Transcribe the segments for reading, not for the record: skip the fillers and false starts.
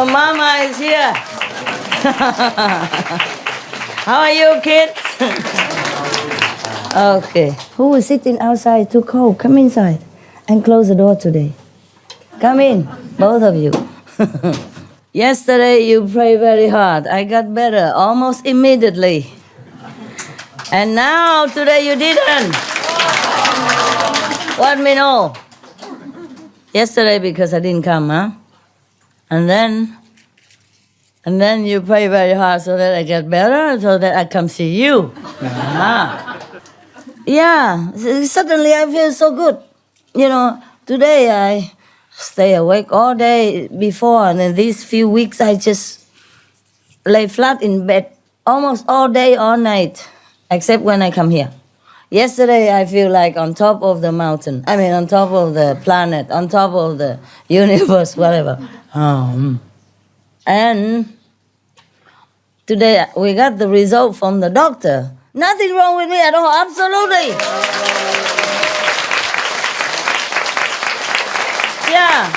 Your mama is here. How are you, kids? Okay. Who is sitting outside too cold? Come inside and close the door today. Come in, both of you. Yesterday you prayed very hard. I got better almost immediately. And now today you didn't. Let me know. Yesterday because I didn't come, huh? And then you pray very hard so that I get better, so that I come see you. Yeah, suddenly I feel so good. You know, today I stay awake all day before, and in these few weeks I just lay flat in bed almost all day, all night, except when I come here. Yesterday I feel like on top of the mountain. I mean, on top of the planet, on top of the universe, whatever. And today we got the result from the doctor. Nothing wrong with me at all, absolutely. Yeah.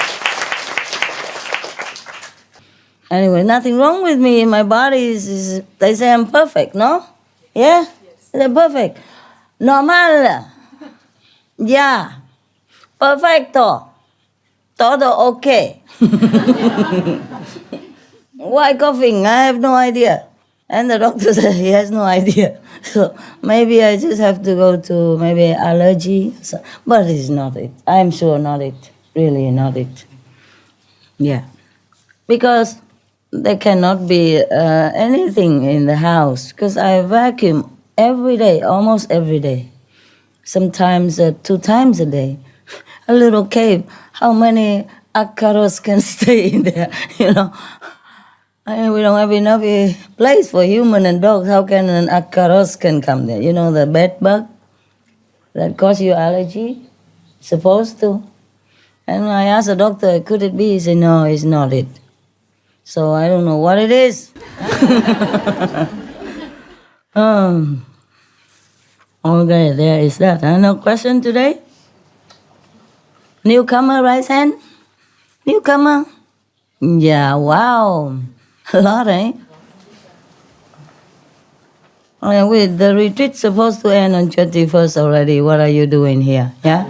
Anyway, nothing wrong with me. My body is they say I'm perfect, no? Yeah? Yes. They're perfect. Normal. Yeah. Perfecto. Todo okay. Why coughing? I have no idea. And the doctor said he has no idea. So maybe I just have to go to maybe allergy. But it's not it. I'm sure not it. Really not it. Yeah. Because there cannot be anything in the house. Because I vacuum every day, almost every day. Sometimes 2 times a day. A little cave. How many ácaros can stay in there, you know? I mean, we don't have enough place for human and dogs. How can an ácaros can come there? You know, the bed bug that cause you allergy? Supposed to. And I asked the doctor, could it be? He said, no, it's not it. So I don't know what it is. Okay, there is that. No question today? Newcomer, right hand? Newcomer? Yeah, wow. A lot, eh? Wait, the retreat's supposed to end on 21st already. What are you doing here? Yeah?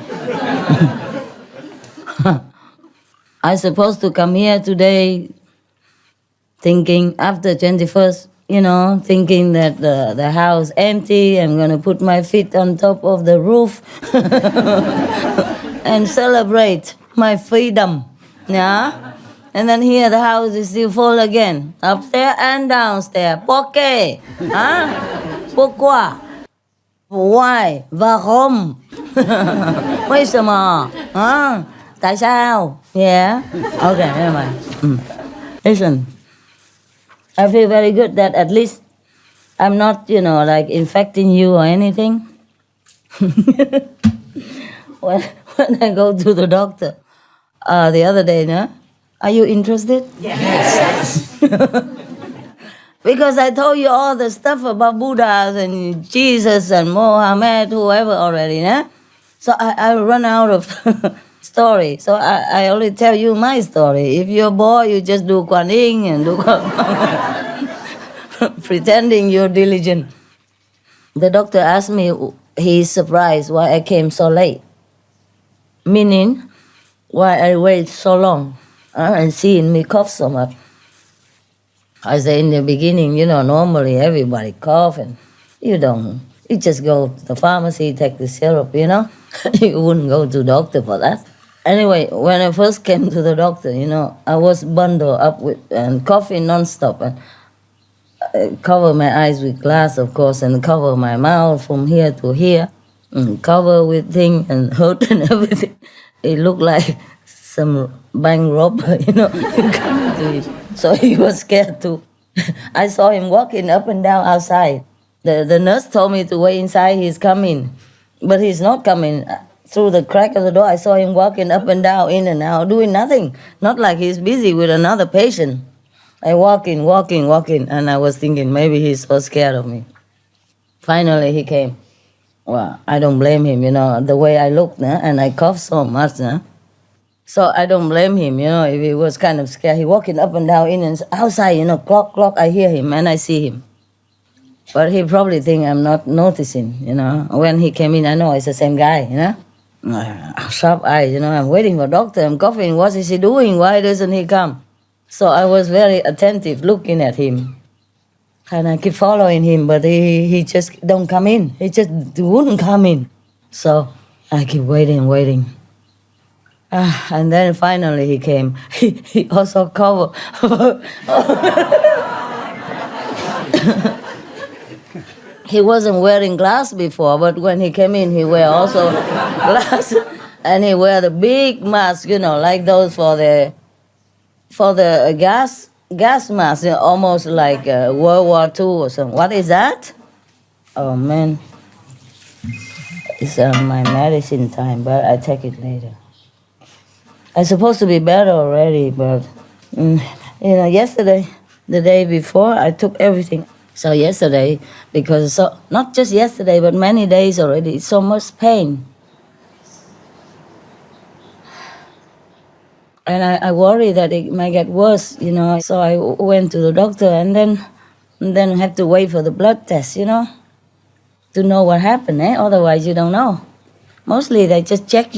I'm supposed to come here today thinking after 21st, you know, thinking that the house empty. I'm going to put my feet on top of the roof and celebrate my freedom. Yeah? And then here the house is still full again. Upstairs and downstairs. Pourquoi? Huh? Pourquoi? Why? Warum? Vì sao mà? Huh? Tại sao? Yeah? Okay, never mind. Listen. I feel very good that at least I'm not, you know, like infecting you or anything. when I go to the doctor the other day, no? Are you interested? Yes. Because I told you all the stuff about Buddhas and Jesus and Mohammed, whoever already, nah? So I run out of story. So I only tell you my story. If you're bored, you just do Kuan Yin and do pretending you're diligent. The doctor asked me, he's surprised why I came so late. Meaning, why I wait so long. And seeing me cough so much. I say in the beginning, you know, normally everybody cough and you don't. You just go to the pharmacy, take the syrup, you know. You wouldn't go to the doctor for that. Anyway, when I first came to the doctor, you know, I was bundled up with and coughing nonstop and I cover my eyes with glass, of course, and cover my mouth from here to here, and cover with things and hurt and everything. It looked like some bank robber, you know. So he was scared too. I saw him walking up and down outside. The nurse told me to wait inside, he's coming. But he's not coming. Through the crack of the door, I saw him walking up and down, in and out, doing nothing. Not like he's busy with another patient. I walking, and I was thinking maybe he's so scared of me. Finally he came. Well, I don't blame him, you know, the way I looked, and I coughed so much. So I don't blame him, if he was kind of scared. He walking up and down in and outside, clock, I hear him and I see him. But he probably think I'm not noticing, When he came in, I know it's the same guy. Sharp eyes, I'm waiting for doctor, I'm coughing, what is he doing? Why doesn't he come? So I was very attentive looking at him. And I keep following him, but he just don't come in. He just wouldn't come in. So I keep waiting. And then finally he came. He also covered. He wasn't wearing glass before, but when he came in, he wear also glass. And he wear the big mask, like those for the gas mask, almost like World War II or something. What is that? Oh man, it's my medicine time, but I take it later. I'm supposed to be better already, but yesterday, the day before, I took everything. So yesterday, because not just yesterday, but many days already, it's so much pain. And I worry that it might get worse, So I went to the doctor and then have to wait for the blood test, to know what happened. Otherwise, you don't know. Mostly they just check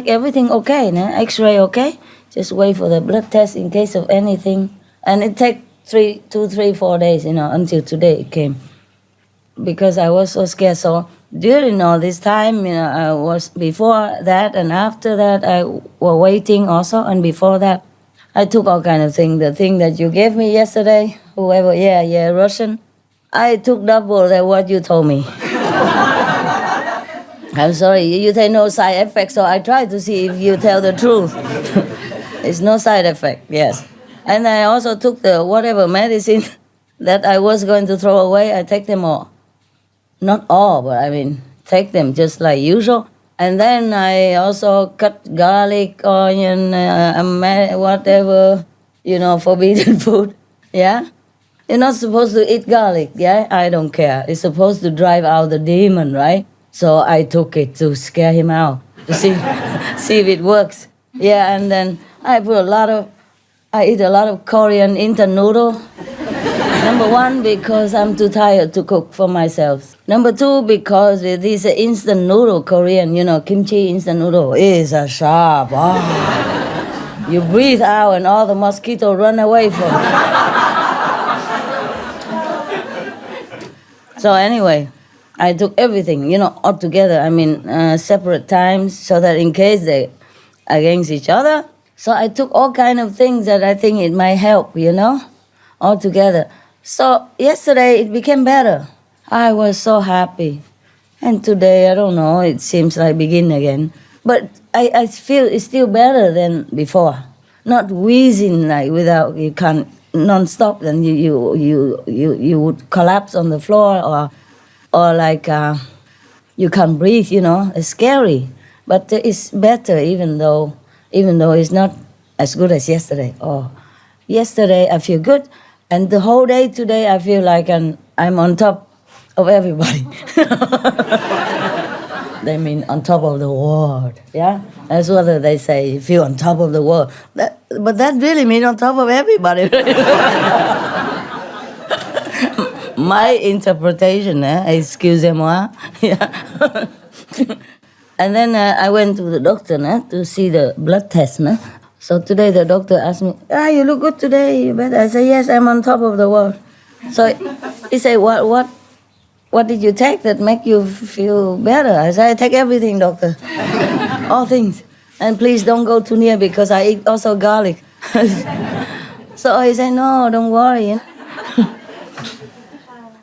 everything okay, X-ray okay. Just wait for the blood test in case of anything. And it takes 2, 3, 4 days, until today it came. Because I was so scared. So during all this time, I was before that and after that, I was waiting also. And before that, I took all kind of things. The thing that you gave me yesterday, whoever, Russian, I took double than what you told me. I'm sorry, you say no side effect, so I try to see if you tell the truth. It's no side effect, yes. And I also took the whatever medicine that I was going to throw away, I take them all. Not all, but take them just like usual. And then I also cut garlic, onion, whatever, forbidden food, yeah? You're not supposed to eat garlic, yeah? I don't care. It's supposed to drive out the demon, right? So I took it to scare him out, to see if it works. Yeah, and then I eat a lot of Korean instant noodle. Number one, because I'm too tired to cook for myself. Number two, because this instant noodle, Korean, kimchi instant noodle, is a sharp. Oh. You breathe out and all the mosquitoes run away from you. So anyway, I took everything, all together. Separate times so that in case they against each other. So I took all kind of things that I think it might help, all together. So yesterday it became better. I was so happy. And today, I don't know, it seems like begin again. But I feel it's still better than before. Not wheezing like without, you can't non-stop, then you would collapse on the floor or like you can't breathe, it's scary. But it's better even though it's not as good as yesterday. Oh, yesterday I feel good, and the whole day today I feel like I'm on top of everybody. They mean on top of the world, yeah? That's what they say, you feel on top of the world. But that really means on top of everybody. My interpretation, excusez-moi. Yeah. And then I went to the doctor to see the blood test. So today the doctor asked me, you look good today. I said, yes, I'm on top of the world. So he said, what did you take that make you feel better? I said, I take everything, doctor. All things. And please don't go too near because I eat also garlic. So he said, no, don't worry.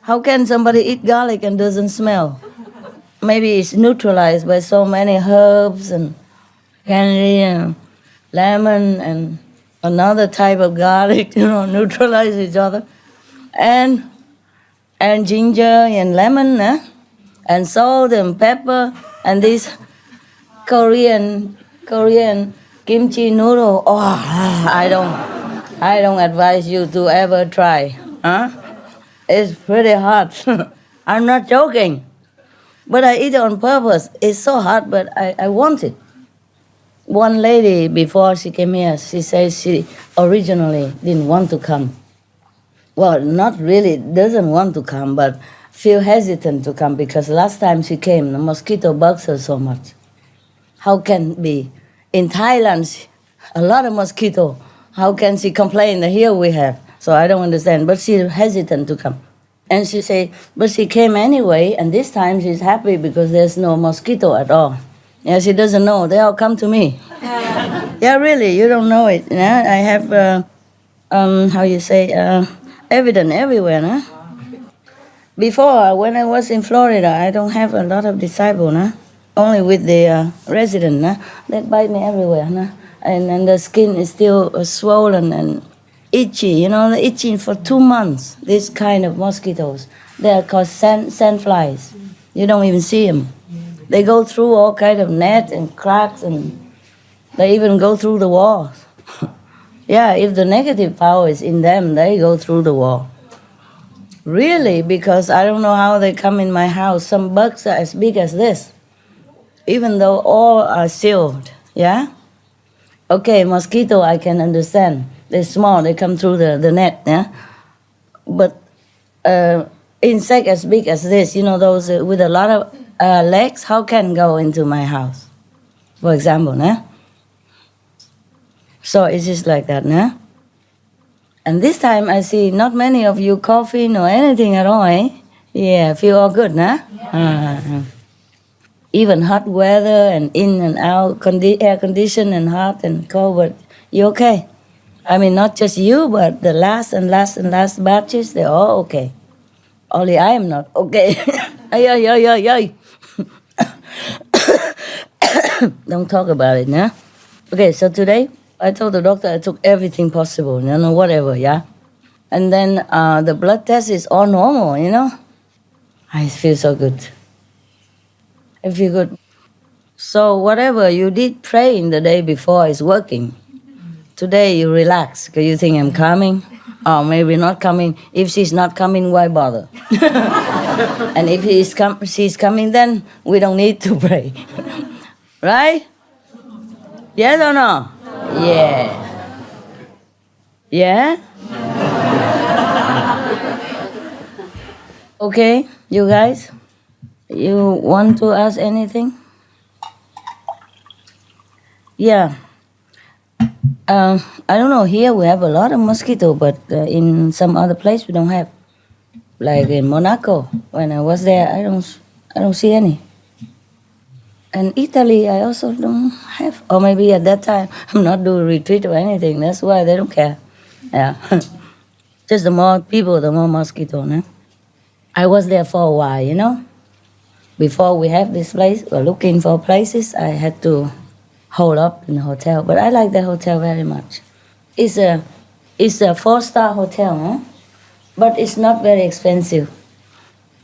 How can somebody eat garlic and doesn't smell? Maybe it's neutralized by so many herbs and candy and lemon and another type of garlic, neutralize each other. And ginger and lemon, and salt and pepper, and this Korean kimchi noodle. Oh, I don't advise you to ever try. It's pretty hot. I'm not joking. But I eat it on purpose. It's so hot, but I want it. One lady, before she came here, she said she originally didn't want to come. Well, not really doesn't want to come, but feel hesitant to come because last time she came, the mosquito bugs her so much. How can be? In Thailand, a lot of mosquito. How can she complain that here we have? So I don't understand, but she's hesitant to come. And she say, but she came anyway, and this time she's happy because there's no mosquito at all. Yeah, she doesn't know. They all come to me. Yeah, really, you don't know it. Yeah, I have, how you say, evidence everywhere. Nah? Before, when I was in Florida, I don't have a lot of disciples. Nah? Only with the resident. Nah? They bite me everywhere. Nah? And the skin is still swollen and itchy. You know, itching for 2 months. This kind of mosquitoes. They are called sand flies. You don't even see them. They go through all kind of nets and cracks, and they even go through the walls. Yeah, if the negative power is in them, they go through the wall. Really, because I don't know how they come in my house. Some bugs are as big as this, even though all are sealed. Yeah? Okay, mosquito, I can understand. They're small, they come through the net. Yeah? But insect as big as this, you know, those with a lot of legs, how can go into my house? For example, nah? So it's just like that, nah? And this time I see not many of you coughing or anything at all, eh? Yeah, feel all good, nah? Yeah. Even hot weather and in and out, air condition and hot and cold, but you okay? I mean, not just you, but the last batches, they're all okay. Only I am not okay. Ay, ay, ay, ay, ay. Don't talk about it, nah? Okay, so today I told the doctor I took everything possible, you know, whatever, yeah? And then the blood test is all normal, you know? I feel so good. I feel good. So whatever you did praying the day before is working. Today you relax because you think I'm coming, or maybe not coming. If she's not coming, why bother? And if she's coming, then we don't need to pray. Right? Yes or no? Yeah. Yeah? Okay, you guys? You want to ask anything? Yeah. I don't know, here we have a lot of mosquito, but in some other place we don't have. Like in Monaco, when I was there, I don't see any. And Italy, I also don't have. Or maybe at that time, I'm not doing retreat or anything. That's why they don't care. Yeah. Just the more people, the more mosquito, no? I was there for a while, you know? Before we have this place, we're looking for places, I had to hold up in the hotel. But I like the hotel very much. It's a 4-star hotel, huh? But it's not very expensive.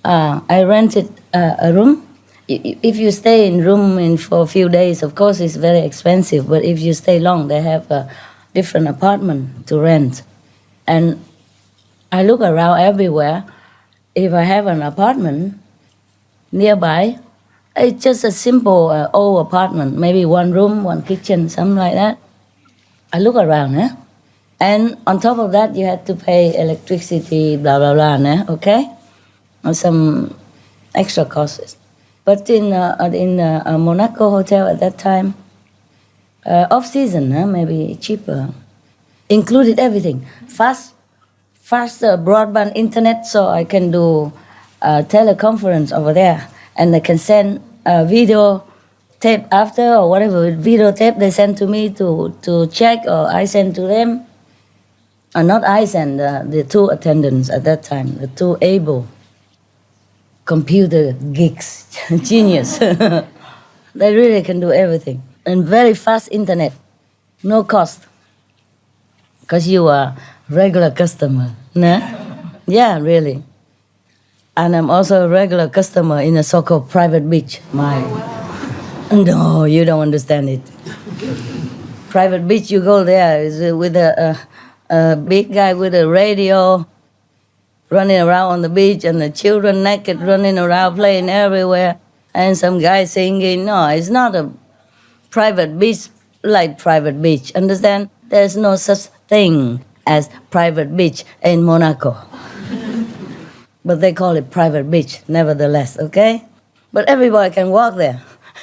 I rented a room. If you stay in room for a few days, of course it's very expensive. But if you stay long, they have a different apartment to rent. And I look around everywhere. If I have an apartment nearby, it's just a simple old apartment, maybe 1 room, 1 kitchen, something like that. I look around, eh? And on top of that, you have to pay electricity, blah, blah, blah, né? Okay? Or some extra costs. But in Monaco hotel at that time, off-season, maybe cheaper. Included everything. Fast broadband internet, so I can do teleconference over there. And they can send a video tape after, or whatever video tape they send to me to check, or I send to them. Not I send, the 2 attendants at that time, the 2 able computer geeks, genius. They really can do everything. And very fast internet, no cost. Because you are regular customer, nah? Yeah, really. And I'm also a regular customer in a so-called private beach. No, you don't understand it. Private beach, you go there is with a big guy with a radio running around on the beach, and the children naked running around playing everywhere, and some guy singing. No, it's not a private beach like private beach. Understand? There's no such thing as private beach in Monaco. But they call it private beach, nevertheless, okay? But everybody can walk there.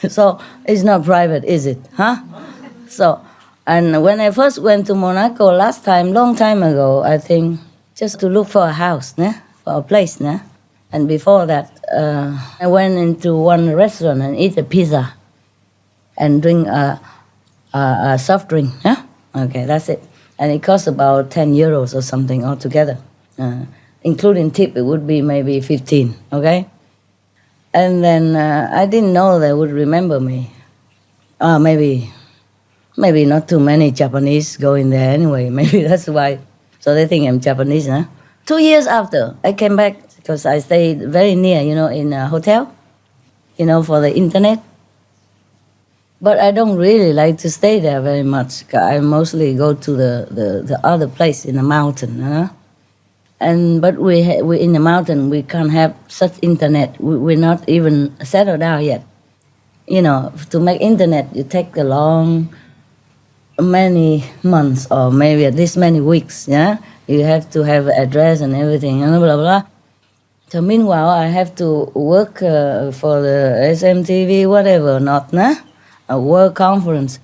So it's not private, is it? Huh? So, and when I first went to Monaco last time, long time ago, I think, just to look for a house, né? For a place, né? And before that, I went into one restaurant and eat a pizza and drink a soft drink. Yeah? Okay, that's it. And it costs about 10 euros or something altogether. Including tip, it would be maybe 15, okay? And then I didn't know they would remember me. Maybe not too many Japanese go in there anyway. Maybe that's why. So they think I'm Japanese, huh? 2 years after, I came back because I stayed very near, in a hotel, for the internet. But I don't really like to stay there very much. I mostly go to the other place in the mountain, huh? But we in the mountain, we can't have such internet. We're not even settled down yet. To make internet, you take many months or maybe at least many weeks, yeah? You have to have address and everything, blah, blah, blah. So meanwhile, I have to work for the SMTV, whatever, a work conference.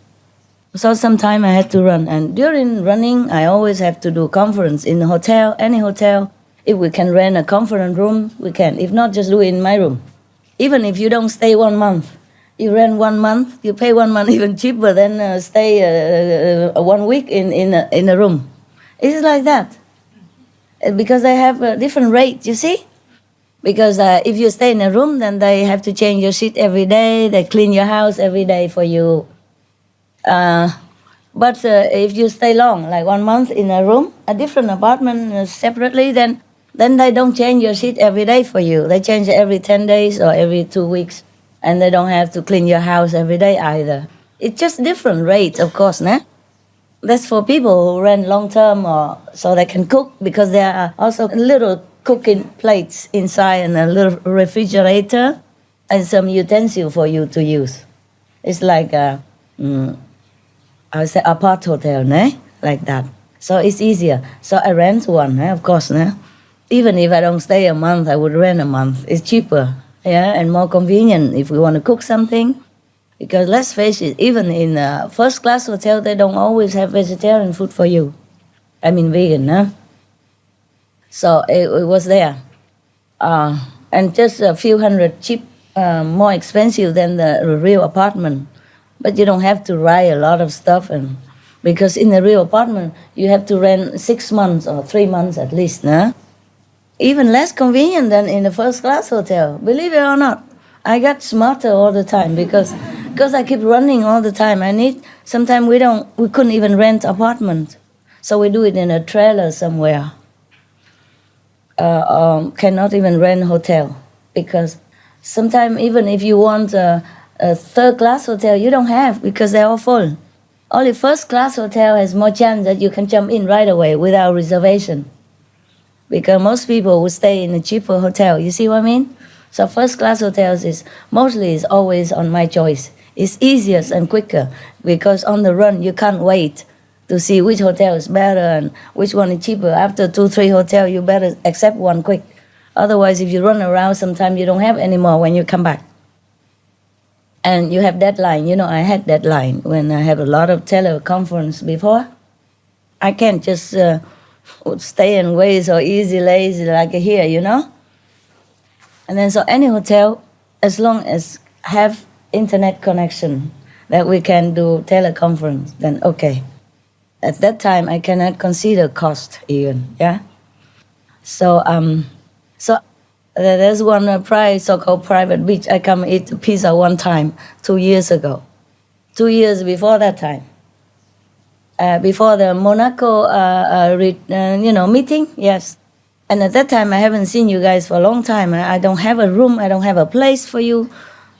So sometime I had to run. And during running, I always have to do conference in the hotel, any hotel. If we can rent a conference room, we can. If not, just do it in my room. Even if you don't stay 1 month, you rent 1 month, you pay 1 month even cheaper than stay 1 week in a room. It's like that. Because they have a different rate, you see? Because if you stay in a room, then they have to change your sheet every day. They clean your house every day for you. But if you stay long, like 1 month in a room, a different apartment separately, then they don't change your sheet every day for you. They change it every 10 days or every 2 weeks. And they don't have to clean your house every day either. It's just different rates, of course, né? That's for people who rent long term or so they can cook, because there are also little cooking plates inside and a little refrigerator and some utensil for you to use. It's like I would say apart hotel, né? Like that. So it's easier. So I rent one, of course, né? Even if I don't stay a month, I would rent a month. It's cheaper, yeah, and more convenient if we want to cook something. Because let's face it, even in a first-class hotel, they don't always have vegetarian food for you. I mean vegan, huh? So it was there. And just a few hundred cheap, more expensive than the real apartment. But you don't have to write a lot of stuff. Because in the real apartment, you have to rent 6 months or 3 months at least, huh? Even less convenient than in a first-class hotel. Believe it or not, I got smarter all the time because I keep running all the time. Sometimes we couldn't even rent apartment. So we do it in a trailer somewhere. Cannot even rent hotel. Because sometimes even if you want a third-class hotel, you don't have because they're all full. Only first-class hotel has more chance that you can jump in right away without reservation. Because most people would stay in a cheaper hotel. You see what I mean? So first-class hotels is always on my choice. It's easiest and quicker because on the run you can't wait to see which hotel is better and which one is cheaper. After 2-3 hotels, you better accept one quick. Otherwise, if you run around, sometimes you don't have any more when you come back. And you have deadline. I had deadline when I have a lot of teleconference before. I can't just stay and wait so easy, lazy like here, And then so any hotel, as long as have internet connection that we can do teleconference, then okay. At that time, I cannot consider cost even, yeah? So there's one so-called private beach. I come eat pizza one time 2 years ago. 2 years before that time. Before the Monaco meeting, yes. And at that time, I haven't seen you guys for a long time. I don't have a room. I don't have a place for you.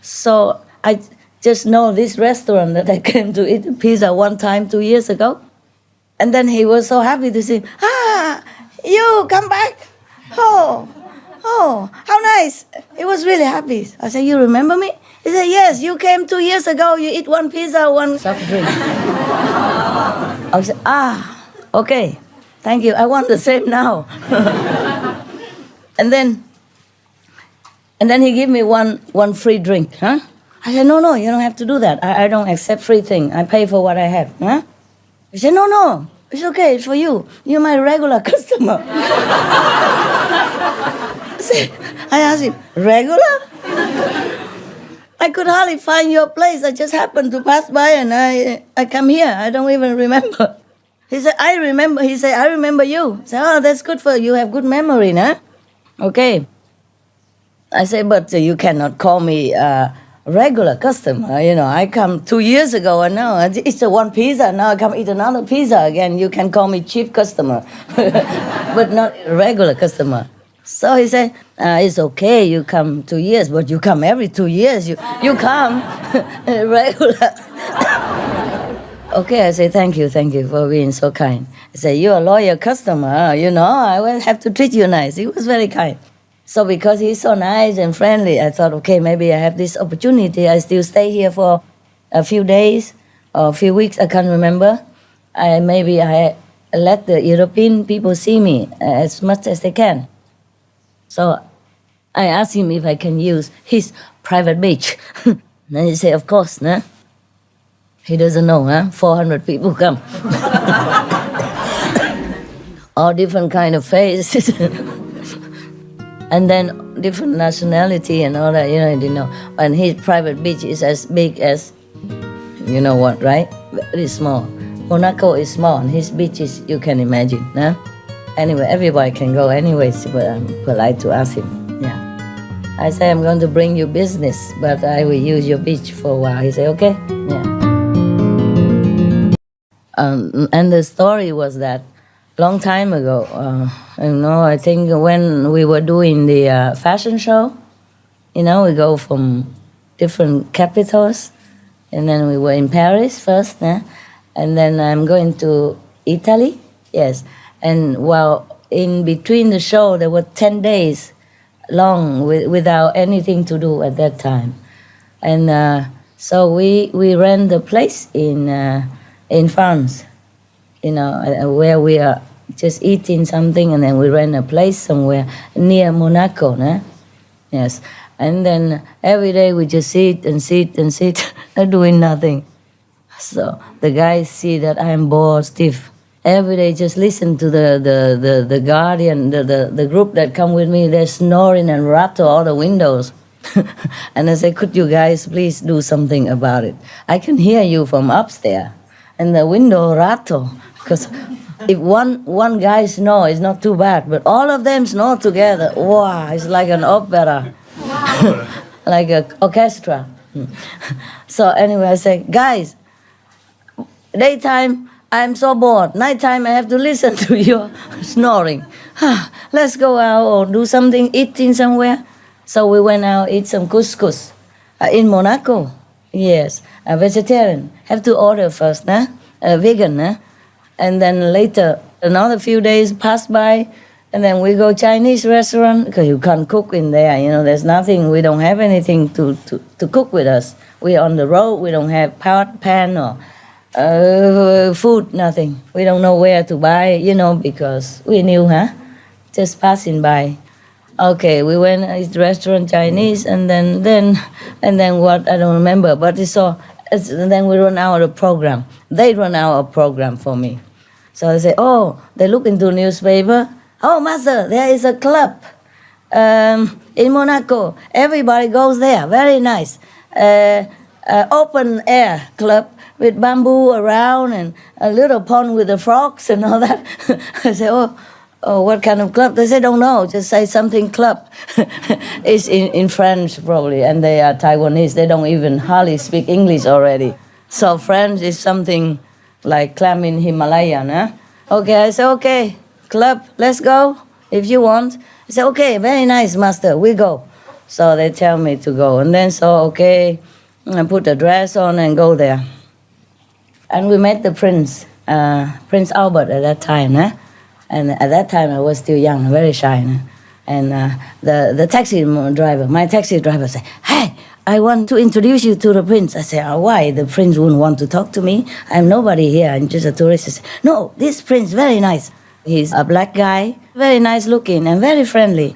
So I just know this restaurant that I came to eat pizza one time 2 years ago. And then he was so happy to see, you come back. Oh, how nice. He was really happy. I said, you remember me? He said, yes, you came 2 years ago, you eat one pizza, one soft drink. I said, okay, thank you, I want the same now. and then he gave me one free drink, huh? I said, no, you don't have to do that. I don't accept free thing. I pay for what I have, huh? He said, no, it's okay, it's for you. You're my regular customer. I asked him, regular? I could hardly find your place. I just happened to pass by and I come here. I don't even remember. He said, I remember. He said, I remember you. I said, oh, that's good for you. You have good memory, huh? Okay. I said, but you cannot call me a regular customer. You know, I come 2 years ago and now it's one pizza. Now I come eat another pizza again. You can call me cheap customer, but not regular customer. So he said, it's okay, you come 2 years, but you come every 2 years. You come regular. Okay, I say, thank you for being so kind. I say, you're a loyal customer, you know, I will have to treat you nice. He was very kind. So because he's so nice and friendly, I thought, okay, maybe I have this opportunity. I still stay here for a few days or a few weeks, I can't remember. Maybe I let the European people see me as much as they can. So I asked him if I can use his private beach. Then he said, of course, nah? He doesn't know, huh? 400 people come. All different kind of faces. And then different nationality and all that, you know, I didn't know. And his private beach is as big as, you know what, right? Very small. Monaco is small, and his beach is, you can imagine, huh? Anyway, everybody can go anyways, but I'm polite to ask him, yeah. I say, I'm going to bring you business, but I will use your beach for a while. He said, okay, yeah. And the story was that long time ago, you know, I think when we were doing the fashion show, you know, we go from different capitals, and then we were in Paris first, and then I'm going to Italy, yes. And while in between the show, there were 10 days long without anything to do at that time. And so we rent the place in France, you know, where we are just eating something, and then we rent a place somewhere near Monaco, yes. And then every day we just sit, not doing nothing. So the guys see that I'm bored, stiff. Every day just listen to the guardian, the group that come with me, they're snoring and rattle all the windows. And I say, could you guys please do something about it? I can hear you from upstairs, and the window rattle. Because if one guy snore, it's not too bad, but all of them snore together. Wow, it's like an opera, like an orchestra. So anyway, I say, guys, daytime, I'm so bored. Nighttime, I have to listen to your snoring. Let's go out or do something, eating somewhere. So we went out, eat some couscous in Monaco. Yes, a vegetarian. Have to order first, vegan. And then later, another few days pass by, and then we go Chinese restaurant, because you can't cook in there. You know, there's nothing. We don't have anything to cook with us. We're on the road. We don't have pot, pan, or food, nothing. We don't know where to buy, you know, because we new, just passing by. Okay, we went to the restaurant Chinese, and then what, I don't remember, but and then we run out of program. They run out of program for me. So I say, oh, they look into newspaper. Oh, master, there is a club in Monaco. Everybody goes there, very nice. Open air club with bamboo around and a little pond with the frogs and all that. I say, oh, what kind of club? They say, don't know, just say something club. It's in French probably, and they are Taiwanese. They don't even hardly speak English already. So French is something like climbing Himalaya, Okay, I say, okay, club, let's go, if you want. I say, okay, very nice, master, we go. So they tell me to go, and then okay, I put a dress on and go there. And we met the Prince Albert at that time, And at that time I was still young, very shy, And the taxi driver, my taxi driver said, hey, I want to introduce you to the prince. I said, why? The prince wouldn't want to talk to me. I'm nobody here. I'm just a tourist. I said, no, this prince, very nice. He's a black guy, very nice looking and very friendly.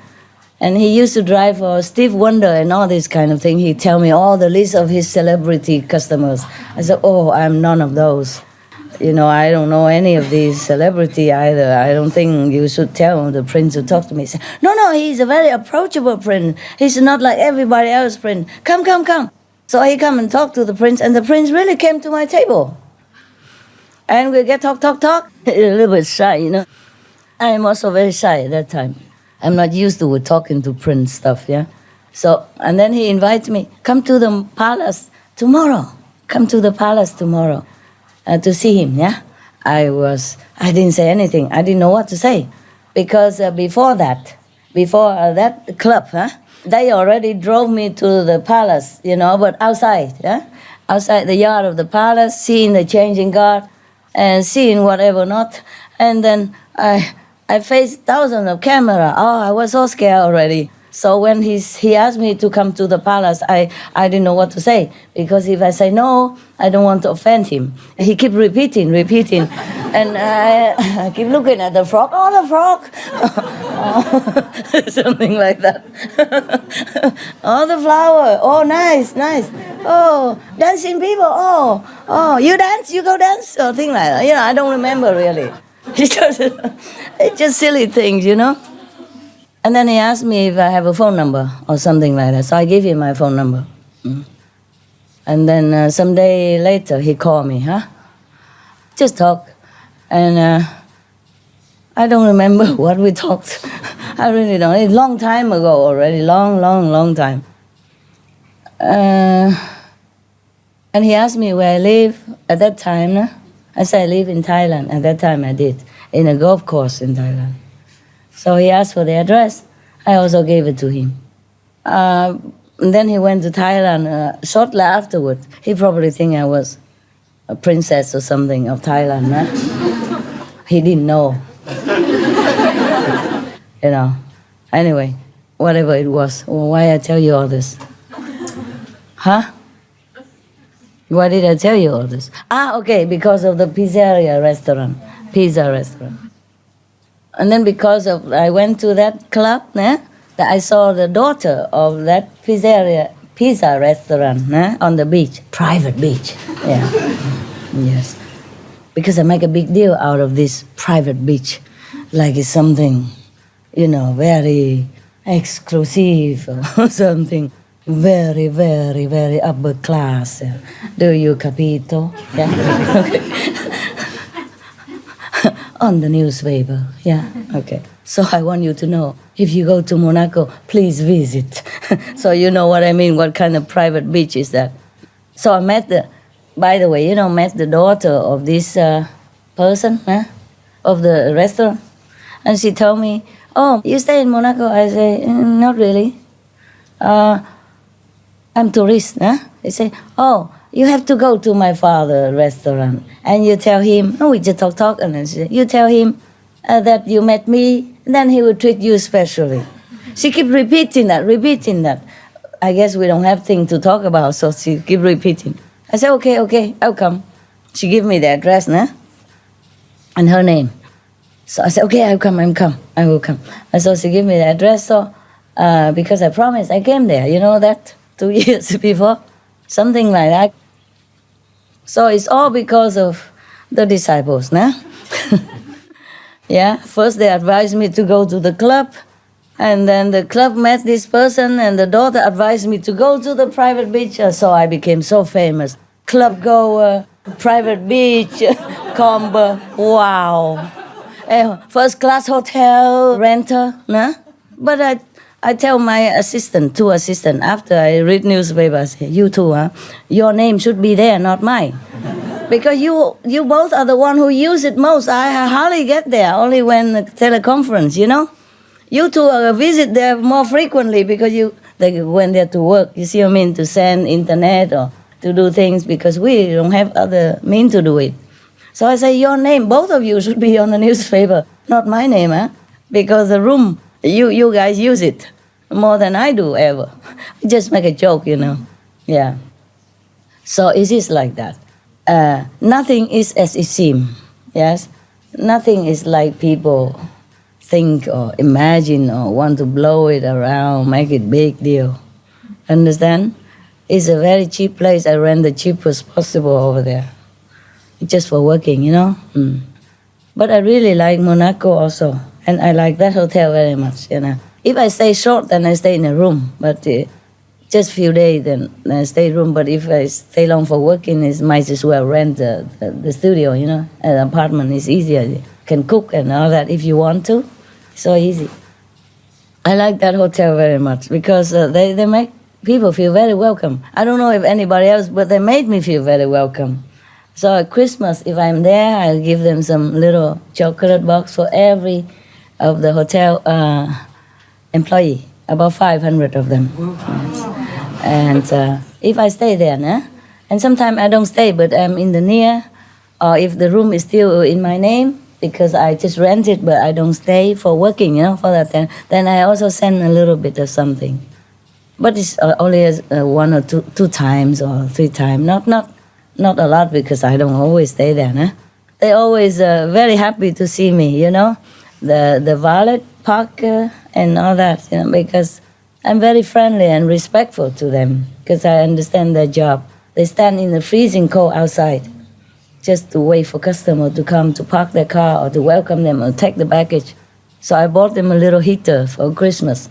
And he used to drive for Steve Wonder and all this kind of thing. He'd tell me all the list of his celebrity customers. I said, oh, I'm none of those. You know, I don't know any of these celebrity either. I don't think you should tell the prince to talk to me. He said, no, he's a very approachable prince. He's not like everybody else prince. Come. So he come and talk to the prince, and the prince really came to my table. And we get talk. A little bit shy, you know. I'm also very shy at that time. I'm not used to talking to prince stuff, yeah. So, and then he invites me, come to the palace tomorrow. Come to the palace tomorrow. To see him, yeah? I didn't say anything. I didn't know what to say. Because before that club, they already drove me to the palace, you know, but outside, yeah? Outside the yard of the palace, seeing the changing guard and seeing whatever not. And then I faced thousands of camera. Oh, I was so scared already. So when he asked me to come to the palace, I didn't know what to say. Because if I say no, I don't want to offend him. He kept repeating. And I keep looking at the frog. Oh, the frog! Something like that. Oh, the flower. Oh, nice. Oh, dancing people. Oh, you dance? You go dance? Or thing like that. You know, I don't remember really. It's just silly things, you know. And then he asked me if I have a phone number or something like that. So I gave him my phone number. And then some day later, he called me, Just talk. And I don't remember what we talked. I really don't. It's a long time ago already. Long time. And he asked me where I live at that time. I said I live in Thailand. At that time I did. In a golf course in Thailand. So he asked for the address. I also gave it to him. And then he went to Thailand shortly afterward. He probably think I was a princess or something of Thailand, right? He didn't know. You know. Anyway, whatever it was. Well, why I tell you all this? Why did I tell you all this? Okay, because of the pizza restaurant. And then because of, I went to that club, that I saw the daughter of that pizza restaurant on the beach, private beach. Yeah. Yes. Because I make a big deal out of this private beach, like it's something, you know, very exclusive or something very, very, very upper class. Do you capito? Yeah. Okay. On the newspaper, yeah, okay. So I want you to know, if you go to Monaco, please visit. So you know what I mean, what kind of private beach is that. So I met by the way, met the daughter of this person, of the restaurant. And she told me, oh, you stay in Monaco? I say, not really. I'm tourist, They say, oh, you have to go to my father's restaurant. And you tell him, we just talk, and then you tell him that you met me, then he will treat you specially. She keep repeating that. I guess we don't have things to talk about, so she keep repeating. I said, okay, I'll come. She give me the address, and her name. So I said, okay, I will come. And so she give me the address, so because I promised, I came there, you know that, 2 years before, something like that. So it's all because of the disciples, Yeah, first they advised me to go to the club, and then the club met this person, and the daughter advised me to go to the private beach, so I became so famous. Club goer, private beach, combo, wow. First class hotel, renter, But I tell my two assistants, after I read newspaper, I say, you two, your name should be there, not mine. Because you both are the one who use it most. I hardly get there, only when the teleconference, You two visit there more frequently because they went there to work, you see what I mean, to send internet or to do things, because we don't have other means to do it. So I say, your name, both of you should be on the newspaper, not my name, Because the room, you guys use it more than I do ever. Just make a joke, Yeah. So it is like that. Nothing is as it seems. Yes. Nothing is like people think or imagine or want to blow it around, make it big deal. Understand? It's a very cheap place. I rent the cheapest possible over there, just for working, you know. But I really like Monaco also, and I like that hotel very much. You know, if I stay short, then I stay in a room. But just few days, then I stay room. But if I stay long for working, it might as well rent the studio. You know, an apartment is easier. You can cook and all that if you want to. So easy. I like that hotel very much because they make people feel very welcome. I don't know if anybody else, but they made me feel very welcome. So at Christmas, if I'm there, I'll give them some little chocolate box for every of the hotel employee, about 500 of them. Yes. And if I stay there, and sometimes I don't stay, but I'm in the near, or if the room is still in my name, because I just rent it, but I don't stay for working, you know, for that. Then I also send a little bit of something. But it's only one or two times or three times, not a lot, because I don't always stay there. They always very happy to see me, you know, the valet park and all that, you know, because I'm very friendly and respectful to them, because I understand their job. They stand in the freezing cold outside just to wait for customer to come to park their car or to welcome them or take the baggage. So I bought them a little heater for Christmas,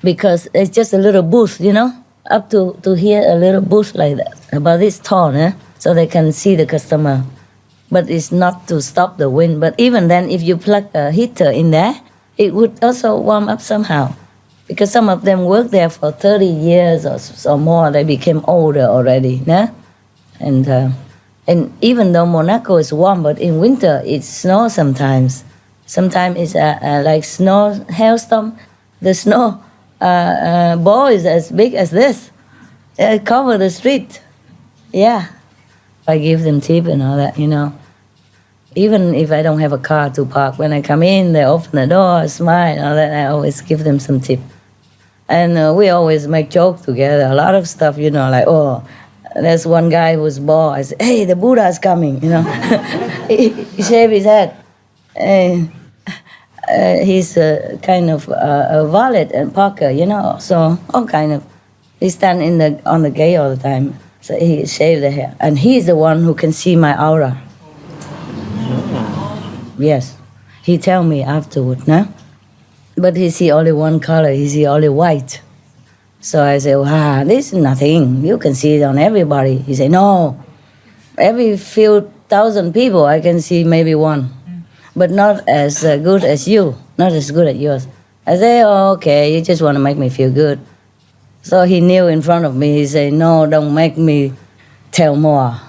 because it's just a little booth, you know, up to here, a little booth like that, about this tall, so they can see the customer. But it's not to stop the wind. But even then, if you plug a heater in there, it would also warm up somehow, because some of them work there for 30 years or more. They became older already, and even though Monaco is warm, but in winter it snows sometimes. Sometimes it's like snow hailstorm. The snow ball is as big as this. It cover the street. Yeah. I give them tip and all that, you know. Even if I don't have a car to park, when I come in, they open the door, smile, and all that. I always give them some tip. And we always make joke together. A lot of stuff, you know, like, oh, there's one guy who's bald. I say, hey, the Buddha is coming, you know. he shaved his head. He's kind of a valet and parker, you know. So all kind of, he stand on the gate all the time. So he shaved the hair, and he's the one who can see my aura. Yes, he tell me afterward, but he see only one color. He see only white. So I say, wow, this is nothing. You can see it on everybody. He say, no, every few thousand people I can see maybe one, but not as good as you, not as good as yours. I say, oh, okay, you just want to make me feel good. So he kneeled in front of me. He said, no, don't make me tell more.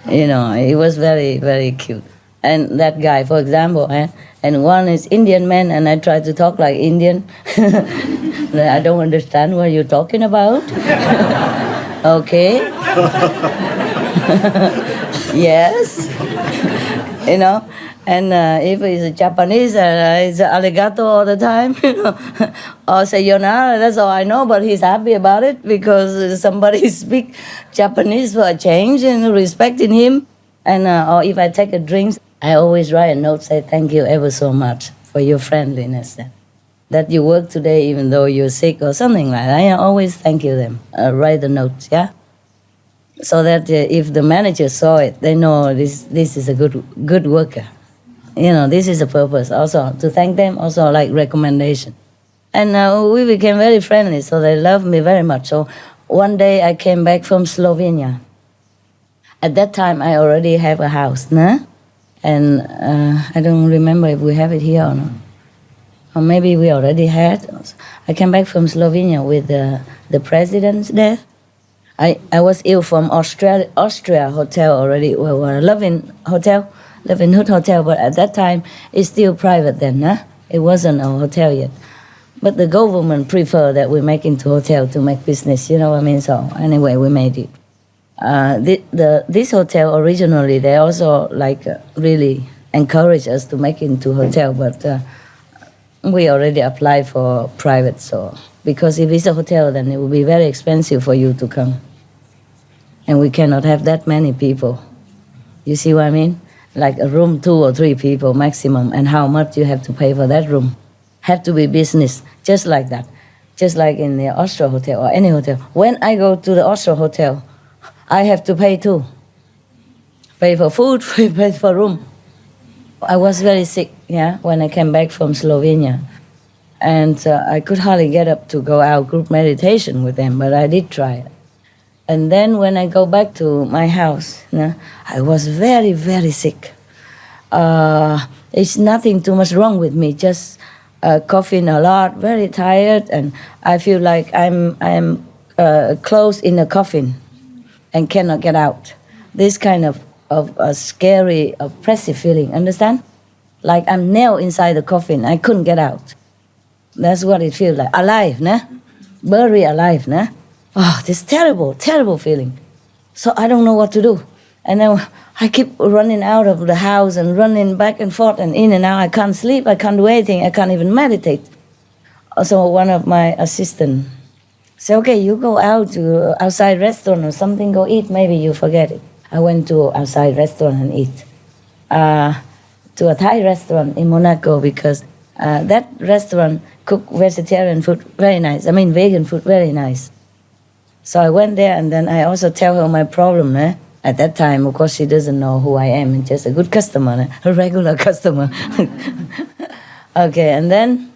You know, it was very, very cute. And that guy, for example, and one is Indian man, and I try to talk like Indian. I don't understand what you're talking about. Okay. Yes. You know. And if it's a Japanese, it's arigato all the time, you know, or sayonara, that's all I know, but he's happy about it because somebody speak Japanese for a change and respecting him. And or if I take a drink, I always write a note, say thank you ever so much for your friendliness, that you work today even though you're sick or something like that. I always thank you them, write the notes, yeah? So that if the manager saw it, they know this is a good worker. You know, this is the purpose also, to thank them, also like recommendation. And we became very friendly, so they loved me very much. So one day I came back from Slovenia. At that time, I already have a house, and I don't remember if we have it here or not. Or maybe we already had. I came back from Slovenia with the president's death. I was ill from Austria hotel already, well, Loving Hood Hotel, but at that time, it's still private then, It wasn't a hotel yet. But the government preferred that we make into hotel to make business, you know what I mean? So anyway, we made it. This hotel originally, they also really encouraged us to make into hotel, but we already applied for private, so because if it's a hotel, then it will be very expensive for you to come. and we cannot have that many people. You see what I mean? Like a room, 2 or 3 people maximum, and how much you have to pay for that room. Have to be business, just like that. Just like in the Austro Hotel or any hotel. When I go to the Austro Hotel, I have to pay too. Pay for food, pay for room. I was very sick, yeah, when I came back from Slovenia. And I could hardly get up to go out group meditation with them, but I did try it. And then when I go back to my house, I was very, very sick. It's nothing too much wrong with me, just coughing a lot, very tired, and I feel like I'm closed in a coffin and cannot get out. This kind of a scary, oppressive feeling, understand? Like I'm nailed inside the coffin, I couldn't get out. That's what it feels like, alive, very alive. Oh, this terrible, terrible feeling. So I don't know what to do. And then I keep running out of the house and running back and forth and in and out. I can't sleep, I can't do anything, I can't even meditate. So one of my assistants said, okay, you go out to outside restaurant or something, go eat, maybe you forget it. I went to outside restaurant and eat. To a Thai restaurant in Monaco, because that restaurant cook vegetarian food very nice. I mean vegan food very nice. So I went there and then I also tell her my problem. At that time, of course, she doesn't know who I am. I'm just a good customer, a regular customer. Okay, and then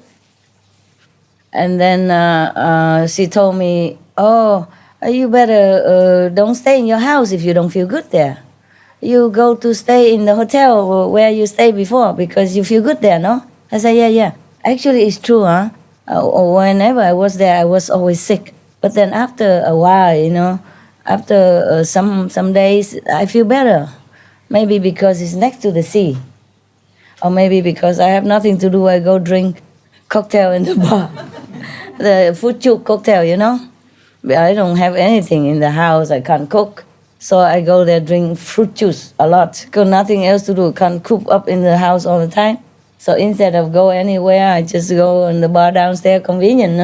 she told me, oh, you better don't stay in your house if you don't feel good there. You go to stay in the hotel where you stayed before because you feel good there, no? I said, yeah. Actually, it's true, whenever I was there, I was always sick. But then after a while, after some days, I feel better. Maybe because it's next to the sea. Or maybe because I have nothing to do, I go drink cocktail in the bar. The fruit juice cocktail, I don't have anything in the house, I can't cook. So I go there, drink fruit juice a lot. Got nothing else to do, can't coop up in the house all the time. So instead of go anywhere, I just go in the bar downstairs, convenient,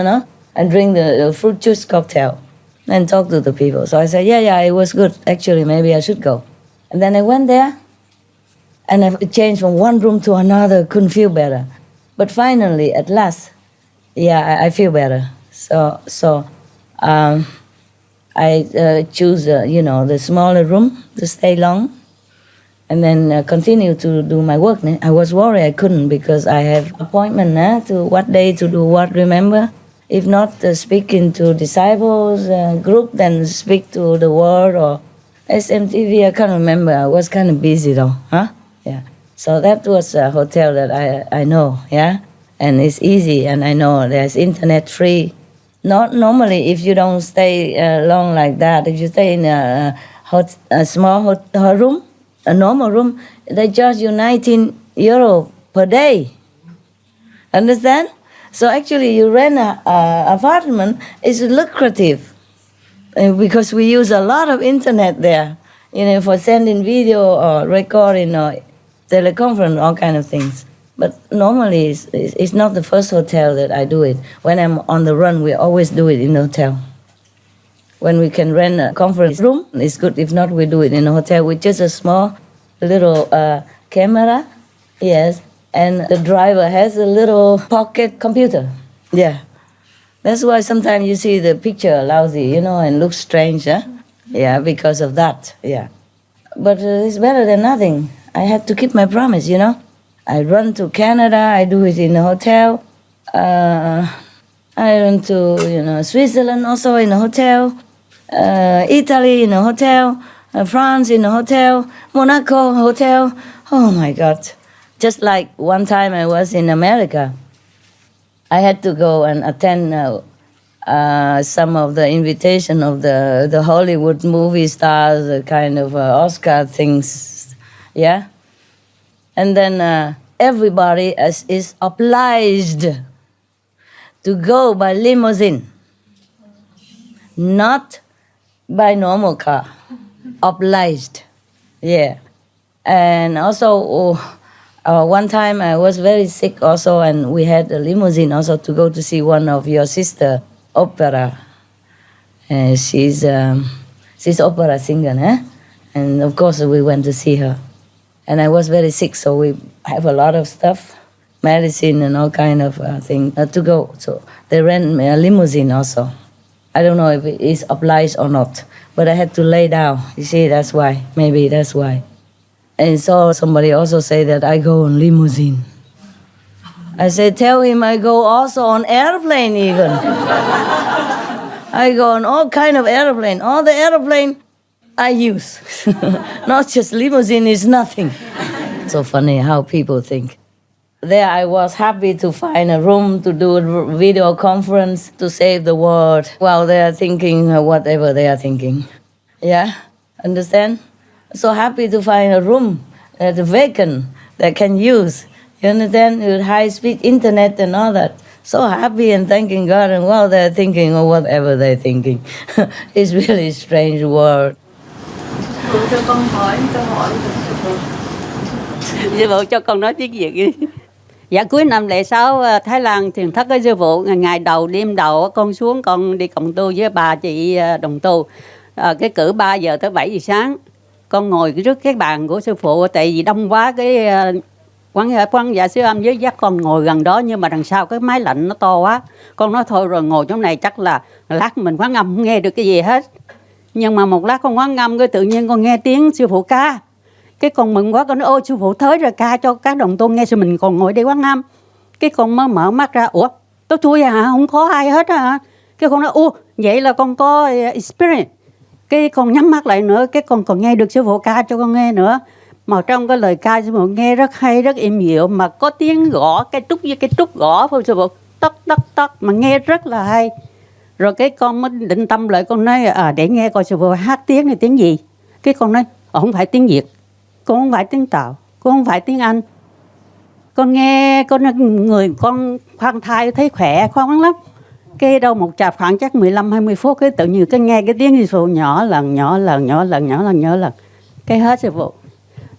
and drink the fruit juice cocktail and talk to the people. So I said, yeah, it was good. Actually, maybe I should go. And then I went there, and I changed from one room to another, couldn't feel better. But finally, at last, I feel better. So I choose, the smaller room to stay long, and then continue to do my work. I was worried I couldn't because I have appointment to what day to do what, remember? If not speaking to disciples group, then speak to the world or SMTV, I can't remember. I was kind of busy though, Yeah. So that was a hotel that I know, and it's easy, and I know there's internet free. Not normally, if you don't stay long like that, if you stay in a small room, a normal room, they charge you 19 euro per day. Understand? So actually, you rent an apartment is lucrative because we use a lot of internet there, for sending video or recording or teleconference, all kind of things. But normally, it's not the first hotel that I do it. When I'm on the run, we always do it in the hotel. When we can rent a conference room, it's good. If not, we do it in a hotel with just a small little camera, yes, and the driver has a little pocket computer. Yeah. That's why sometimes you see the picture lousy, and looks strange, Yeah, because of that, yeah. But it's better than nothing. I have to keep my promise, I run to Canada, I do it in a hotel. I run to, Switzerland also in a hotel. Italy in a hotel. France in a hotel. Monaco hotel. Oh my God. Just like one time I was in America. I had to go and attend some of the invitation of the Hollywood movie stars, the kind of Oscar things, yeah? And then everybody is obliged to go by limousine, not by normal car, obliged, yeah. And also, one time I was very sick also, and we had a limousine also to go to see one of your sister opera. She's She's opera singer, huh? And of course we went to see her. And I was very sick, so we have a lot of stuff, medicine and all kind of things to go. So they rent me a limousine also. I don't know if it is obliged or not, but I had to lay down. You see, that's why. Maybe that's why. And so somebody also say that I go on limousine. I said, tell him I go also on airplane even. I go on all kind of airplane. All the airplane I use. Not just limousine is nothing. So funny how people think. There I was happy to find a room to do a video conference to save the world while they are thinking whatever they are thinking. Yeah, understand? So happy to find a room that's vacant that can use. You understand? With high-speed internet and all that. So happy and thanking God, and while they're thinking or whatever they're thinking. It's really strange world. Cô cho con hỏi câu hỏi. Sư phụ cho con nói tiếng Việt đi. Dạ cuối năm lễ 6 Thái Lan thiền thất với sư phụ, ngày đầu đêm đầu con xuống con đi cộng tu với bà chị đồng tu. Cái cử 3 giờ tới 7 giờ sáng. Con ngồi trước cái bàn của sư phụ, tại vì đông quá cái quán dạ siêu âm với dắt con ngồi gần đó, nhưng mà đằng sau cái máy lạnh nó to quá. Con nói thôi rồi ngồi chỗ này chắc là lát mình quán âm không nghe được cái gì hết. Nhưng mà một lát con quán âm cái tự nhiên con nghe tiếng sư phụ ca. Cái con mừng quá, con nói ôi sư phụ tới rồi, ca cho các đồng tu nghe, rồi mình còn ngồi đây quán âm. Cái con mới mở mắt ra, ủa tôi thui hả, không có ai hết hả? Cái con nói vậy là con có experience. Cái con nhắm mắt lại nữa, cái con còn nghe được sư phụ ca cho con nghe nữa. Mà trong cái lời ca sư phụ nghe rất hay, rất êm dịu, mà có tiếng gõ cây trúc với cây trúc gõ thôi sư phụ, tóc tóc tóc mà nghe rất là hay. Rồi cái con mới định tâm lại, con nói để nghe coi sư phụ hát tiếng này tiếng gì. Cái con nói không phải tiếng Việt, con không phải tiếng Tàu, con không phải tiếng Anh. Con nghe người con khoan thai thấy khỏe khoan lắm. Cái đâu một chạp khoảng chắc 15-20 phút cái tự nhiên cái nghe cái tiếng sư phụ nhỏ lần. Cái hết sư phụ.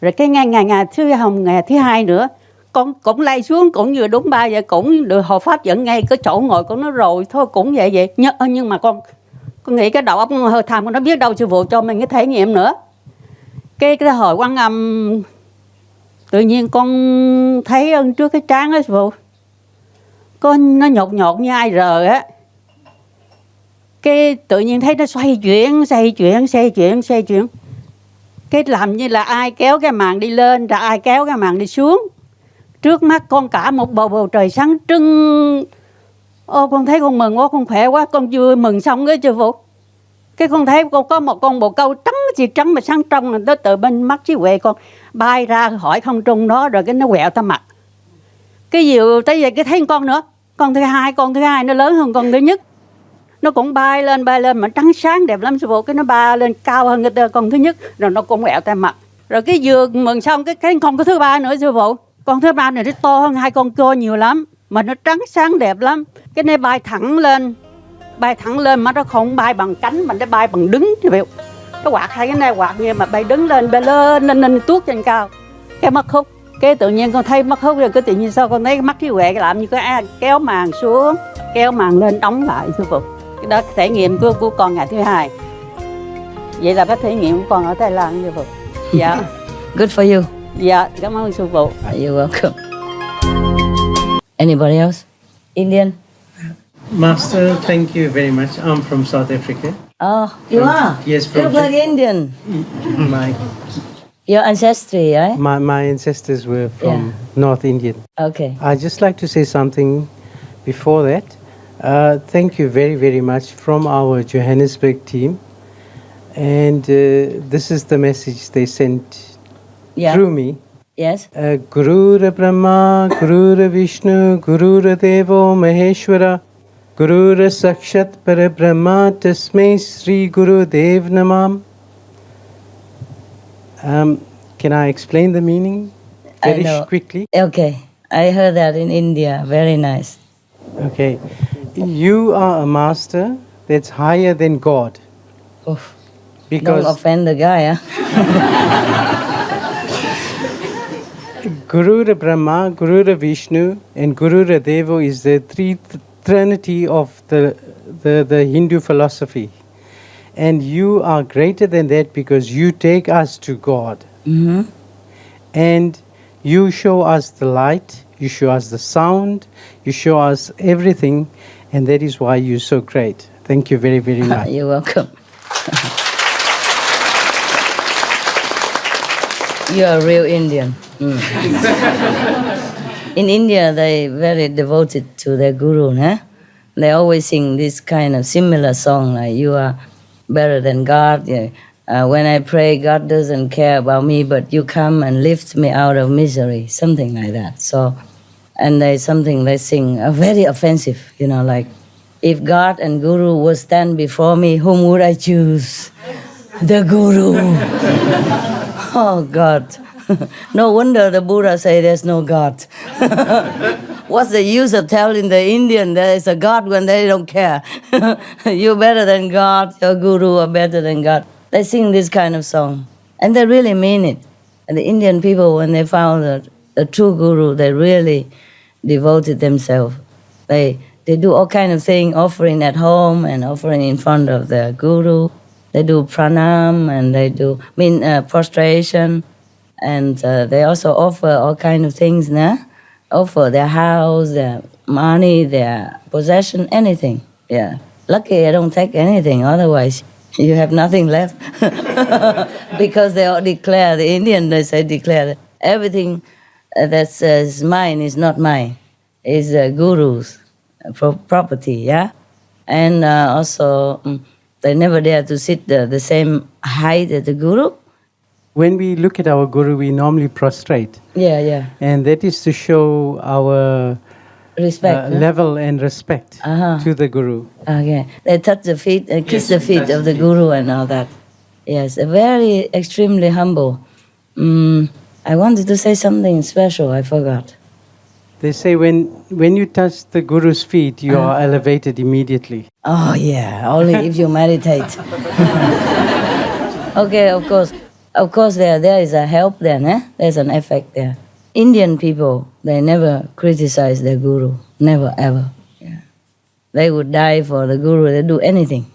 Rồi cái ngày thứ hai nữa, con cũng lay xuống, cũng vừa đúng 3 giờ cũng được hộ pháp dẫn ngay cái chỗ ngồi con nói rồi thôi cũng vậy. Nhưng mà con nghĩ cái đầu óc hơi tham, con nó biết đâu sư phụ cho mình cái thể nghiệm nữa. Cái hồi quán âm tự nhiên con thấy trước cái trán đó sư phụ, nó nhột như ai rờ á. Cái tự nhiên thấy nó xoay chuyển. Cái làm như là ai kéo cái màn đi lên, rồi ai kéo cái màn đi xuống. Trước mắt con cả một bầu trời sáng trưng. Con thấy con mừng quá, con khỏe quá, con vừa mừng xong cái sư phụ. Cái con thấy con có một con bồ câu trắng mà sáng trong, nó từ bên mắt trí huệ con bay ra khỏi không trung đó, rồi cái nó quẹo ta mặt. Cái diều tới giờ cái thấy con nữa, con thứ hai nó lớn hơn con thứ nhất. Nó cũng bay lên mà trắng sáng đẹp lắm sư phụ. Cái nó bay lên cao hơn cái con thứ nhất, rồi nó cũng quẹo tay mặt. Rồi cái vừa mừng xong cái con có thứ ba nữa sư phụ. Con thứ ba này nó to hơn hai con cua nhiều lắm, mà nó trắng sáng đẹp lắm. Cái này bay thẳng lên mà nó không bay bằng cánh mà nó bay bằng đứng sư phụ. Nó quạt hai cái này quạt như mà bay đứng lên nên tuốt trên cao. Cái mắt khúc, cái tự nhiên con thấy mắt khúc rồi, cái tự nhiên sao con thấy cái mắt trí huệ làm như cái kéo màn xuống, kéo màn lên đóng lại sư phụ. Cái đó trải nghiệm của con ngày thứ hai. Vậy là cái trải nghiệm của con ở Thái Lan sư phụ. Dạ. Good for you. Dạ, cảm ơn sư phụ. You're welcome. Anybody else? Indian? Master, thank you very much. I'm from South Africa. Oh, you are? Yes, You from look like Indian. Your ancestry, right? my ancestors were from North Indian. Okay. I'd just like to say something before that. Thank you very, very much from our Johannesburg team. And this is the message they sent through me. Yes. Gurura Brahma, Gurura Vishnu, Gurura Devo Maheshwara, Gurura Sakshat Parabrahma, Tasmai Sri Guru Dev Namam. Can I explain the meaning very quickly? Okay. I heard that in India. Very nice. Okay. You are a master that's higher than God. Oof. Because don't offend the guy, huh? Gurura Brahma, Gurura Vishnu, and Gurura Devo is the trinity of the Hindu philosophy. And you are greater than that because you take us to God. Mm-hmm. And you show us the light, you show us the sound, you show us everything, and that is why you're so great. Thank you very, very much. You're welcome. You're a real Indian. Mm. In India, they very devoted to their guru, huh? They always sing this kind of similar song, like you are better than God. Yeah. When I pray, God doesn't care about me, but you come and lift me out of misery, something like that. So, and there's something they sing, very offensive, like, if God and Guru would stand before me, whom would I choose? The Guru. Oh, God. No wonder the Buddha say there's no God. What's the use of telling the Indian there is a God when they don't care? You're better than God, your Guru are better than God. They sing this kind of song, and they really mean it. And the Indian people, when they found the true Guru, they really devoted themselves. They do all kind of things, offering at home and offering in front of the Guru. They do pranam and they do prostration, and they also offer all kind of things, offer their house, their money, their possession, anything. Yeah. Lucky I don't take anything, otherwise you have nothing left. Because they all declare, the Indian, they say declare that everything that's mine is not mine, is Guru's property, yeah? And also, they never dare to sit the same height as the Guru. When we look at our Guru, we normally prostrate. Yeah. And that is to show our Respect. level and respect to the Guru. Okay. They touch the feet and kiss the feet of the Guru and all that. Yes, very extremely humble. I wanted to say something special, I forgot. They say when you touch the Guru's feet, you are elevated immediately. Oh yeah, only if you meditate. Okay, of course there is a help there, there's an effect there. Indian people, they never criticize their Guru, never ever. Yeah. They would die for the Guru, they do anything.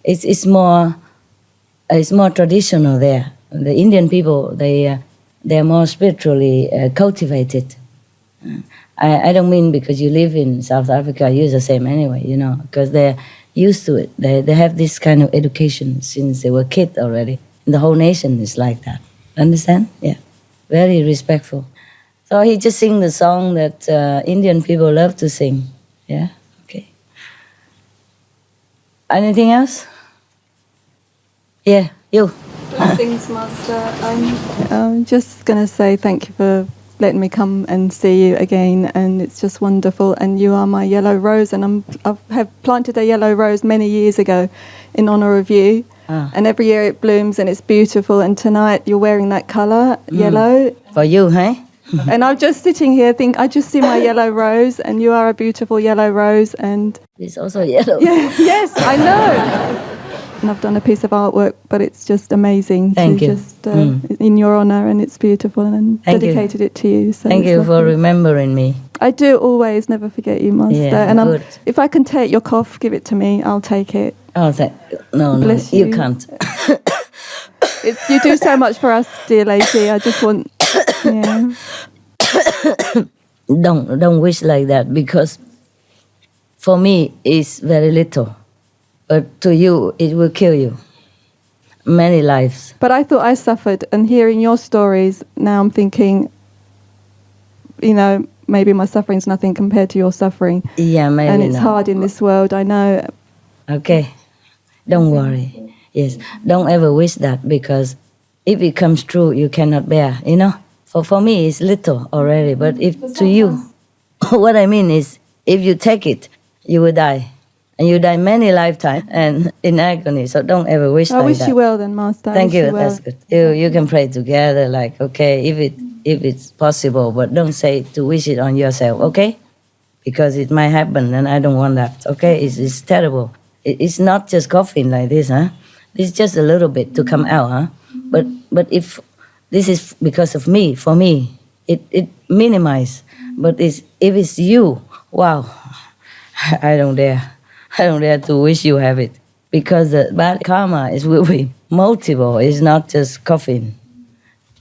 It's more traditional there. The Indian people, they're more spiritually cultivated. I don't mean because you live in South Africa, you're the same anyway, because they're used to it. They have this kind of education since they were kids already. And the whole nation is like that. Understand? Yeah. Very respectful. So he just sing the song that Indian people love to sing. Yeah? Okay. Anything else? Yeah, you. Blessings, Master. I'm just going to say thank you for letting me come and see you again, and it's just wonderful. And you are my yellow rose, and I have planted a yellow rose many years ago in honour of you. And every year it blooms and it's beautiful. And tonight you're wearing that colour, yellow. For you, huh? And I'm just sitting here, I just see my yellow rose, and you are a beautiful yellow rose. And It's also yellow. yeah, yes, I know. And I've done a piece of artwork, but it's just amazing. Thank you. Just in your honour, and it's beautiful, and Thank you. dedicated it to you. So Thank it's you for lovely. remembering me. I do always never forget you, Master. Yeah, and good. if I can take your cough, give it to me. I'll take it. Oh, no, Bless you you. can't. You do so much for us, dear lady. I just want, yeah. Don't wish like that, because for me it's very little, but to you it will kill you. Many lives. But I thought I suffered, and hearing your stories, now I'm thinking, maybe my suffering's nothing compared to your suffering. Yeah, maybe And it's not. hard in this world, I know. Okay, don't worry. Yes, don't ever wish that, because if it comes true, you cannot bear. For me it's little already, but if to you, what I mean is, if you take it, you will die. And you die many lifetimes and in agony, so don't ever wish I like wish that. you well then, Master. I Thank wish you, well. that's good. You can pray together, like, okay, if it's possible, but don't say to wish it on yourself, okay? Because it might happen, and I don't want that, okay? It's terrible. It's not just coughing like this, huh? It's just a little bit to come out, huh? But if this is because of me, for me, it minimizes. But if it's you, wow, I don't dare. I don't dare to wish you have it. Because the bad karma will be multiple. It's not just coffin.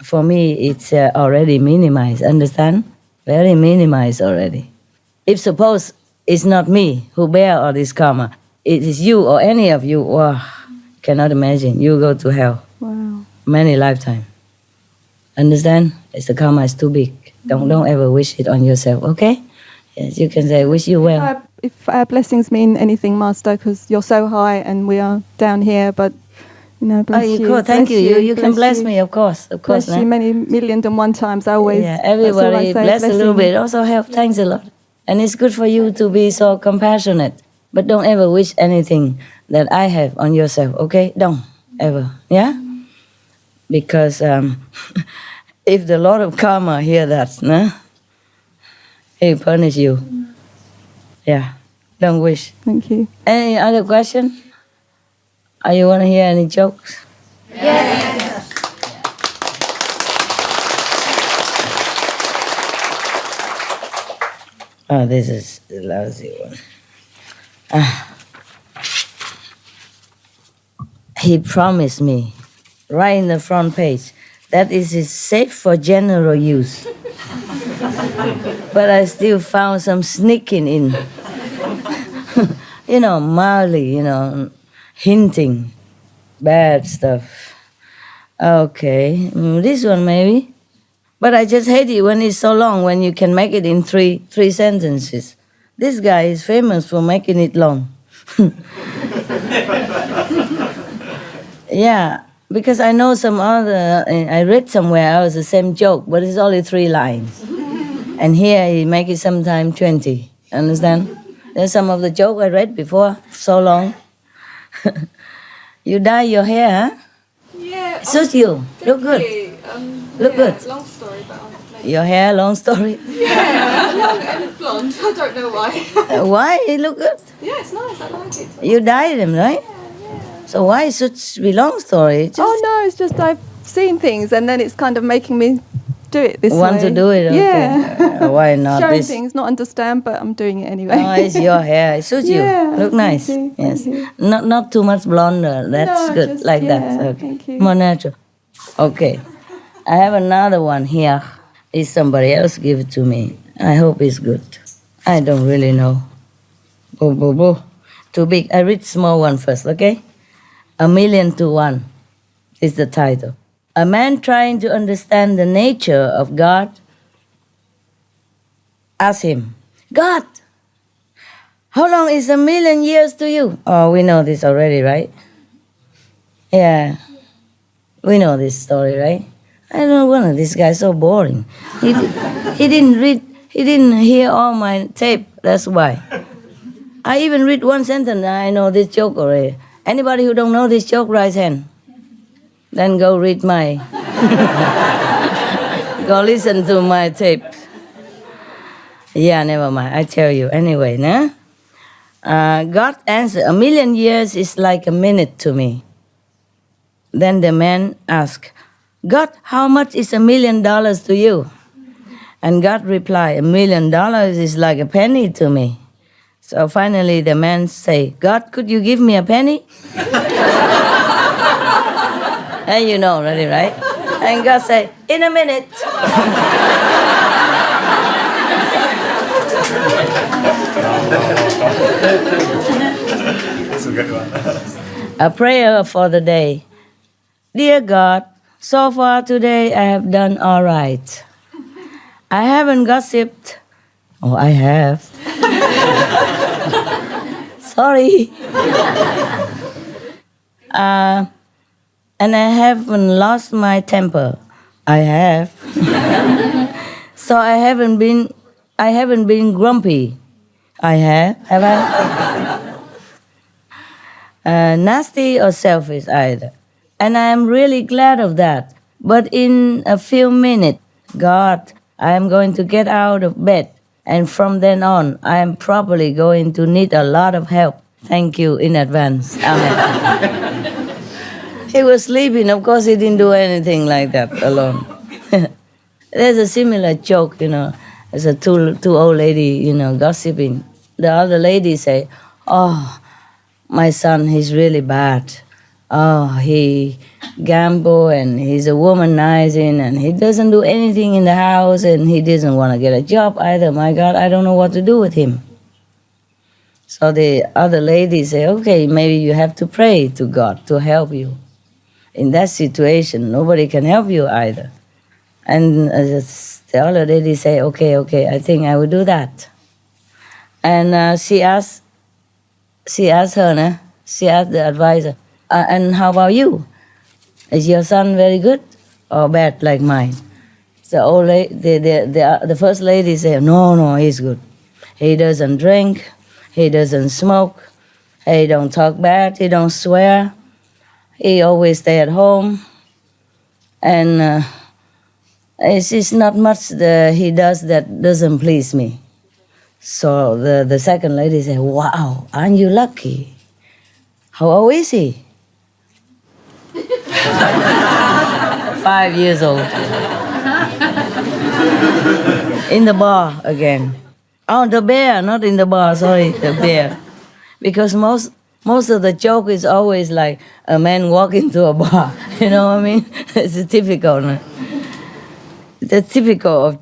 For me, it's already minimized. Understand? Very minimized already. If suppose it's not me who bear all this karma, it is you or any of you, wow, cannot imagine. You go to hell. Wow. Many lifetime. Understand? It's the karma is too big. Don't ever wish it on yourself, okay? Yes, you can say, wish you well. If our blessings mean anything, Master, because you're so high and we are down here, but, bless you. Cool. Thank you. You can bless me, of course. Of course. Bless you many million and one times. I always, yeah, that's all I everybody say, bless a little blessing. bit. Also help. Thanks a lot. And it's good for you to be so compassionate. But don't ever wish anything that I have on yourself, okay? Don't ever. Yeah? Because if the Lord of Karma hear that, no? He punish you. Yeah. Don't wish. Thank you. Any other question? Are you want to hear any jokes? Yes. Oh, this is the lousy one. He promised me, right in the front page, that it is safe for general use. But I still found some sneaking in. Mildly, hinting bad stuff. Okay, this one maybe. But I just hate it when it's so long, when you can make it in three sentences. This guy is famous for making it long. Yeah, because I know some other, I read somewhere else the same joke, but it's only 3 lines. And here he make it sometime 20, understand? There's some of the joke I read before, so long. You dye your hair, huh? Yeah. Suits you. Look good. Look good. Long story, but Your hair, long story. yeah, long and blonde. I don't know why. Why? It look good. Yeah, it's nice. I like it. You dyed them, right? So why it should be long story? Just Oh no, it's just I've seen things and then it's kind of making me do it this way. want to do it? Okay. Yeah. Why not Showing this? things, not understand, but I'm doing it anyway. Oh, it's your hair. It suits Yeah, you. Look nice. thank you, Yes. thank you. Not too much blonder. That's No, good. just- Like yeah, that. Okay. thank you. More natural. Okay. I have another one here. It's somebody else give it to me. I hope it's good. I don't really know. Boo, boo, boo. Too big. I read small one first, okay? 1,000,000 to 1 is the title. A man trying to understand the nature of God asked him, God, how long is 1,000,000 years to you? Oh, we know this already, right? Yeah. We know this story, right? I don't know, this guy's so boring. He didn't hear all my tape, that's why. I even read one sentence, I know this joke already. Anybody who don't know this joke, raise hand. Then go read my, go listen to my tape. Yeah, never mind, I tell you. Anyway, nah? God answered, 1,000,000 years is like a minute to me. Then the man asked, God, how much is $1,000,000 to you? And God replied, $1,000,000 is like a penny to me. So finally the man say, God, could you give me a penny? And you know already, right? And God say, in a minute. That's a good one. A prayer for the day. Dear God, so far today I have done all right. I haven't gossiped. Oh, I have. Sorry. And I haven't lost my temper. I have. So I haven't been grumpy. I have. Have I? Nasty or selfish either. And I am really glad of that. But in a few minutes, God, I am going to get out of bed. And from then on, I am probably going to need a lot of help. Thank you in advance. Amen. He was sleeping. Of course, he didn't do anything like that alone. There's a similar joke, There's a two old lady, gossiping. The other lady say, oh, my son, he's really bad. Oh, he gamble and he's a womanizing and he doesn't do anything in the house and he doesn't want to get a job either. My God, I don't know what to do with him. So the other lady say, okay, maybe you have to pray to God to help you. In that situation, nobody can help you either. And the other lady say, okay, I think I will do that. And she asked the advisor, and how about you? Is your son very good or bad like mine? The first lady said, no, he's good. He doesn't drink, he doesn't smoke, he don't talk bad, he don't swear, he always stay at home, and it's not much he does that doesn't please me. So the second lady said, wow, aren't you lucky? How old is he? 5 years old. In the bar again. Oh, the bear, not in the bar, sorry, the bear. Because most of the joke is always like a man walking to a bar. You know what I mean? It's typical. No? It's typical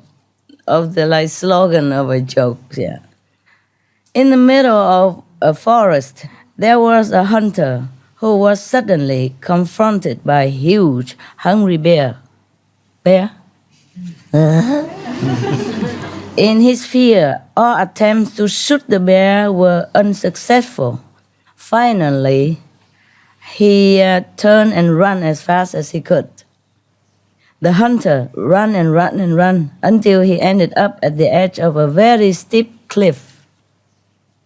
of the like slogan of a joke, yeah. In the middle of a forest, there was a hunter who was suddenly confronted by a huge, hungry bear. Bear? In his fear, all attempts to shoot the bear were unsuccessful. Finally, he turned and ran as fast as he could. The hunter ran and ran and ran until he ended up at the edge of a very steep cliff.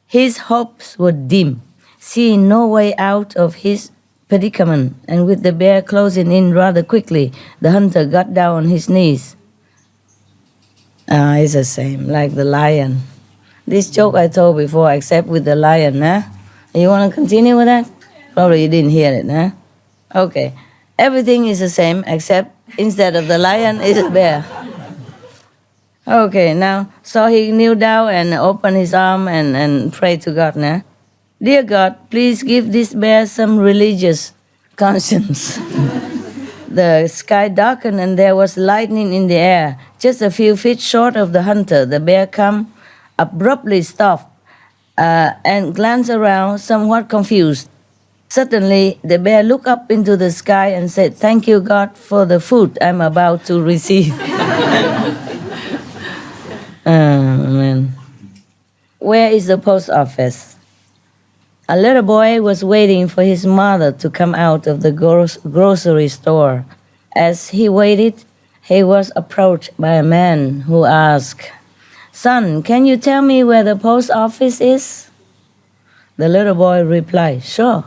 His hopes were dim, seeing no way out of his predicament, and with the bear closing in rather quickly, the hunter got down on his knees. It's the same, like the lion. This joke I told before, except with the lion, huh? You want to continue with that? Probably you didn't hear it, huh? Okay. Everything is the same, except instead of the lion, it's a bear. Okay, now, so he kneeled down and opened his arm and prayed to God, nah? Dear God, please give this bear some religious conscience. The sky darkened and there was lightning in the air. Just a few feet short of the hunter, the bear abruptly stopped and glanced around, somewhat confused. Suddenly, the bear looked up into the sky and said, "Thank you, God, for the food I'm about to receive." Man. Where is the post office? A little boy was waiting for his mother to come out of the grocery store. As he waited, he was approached by a man who asked, "Son, can you tell me where the post office is?" The little boy replied, "Sure.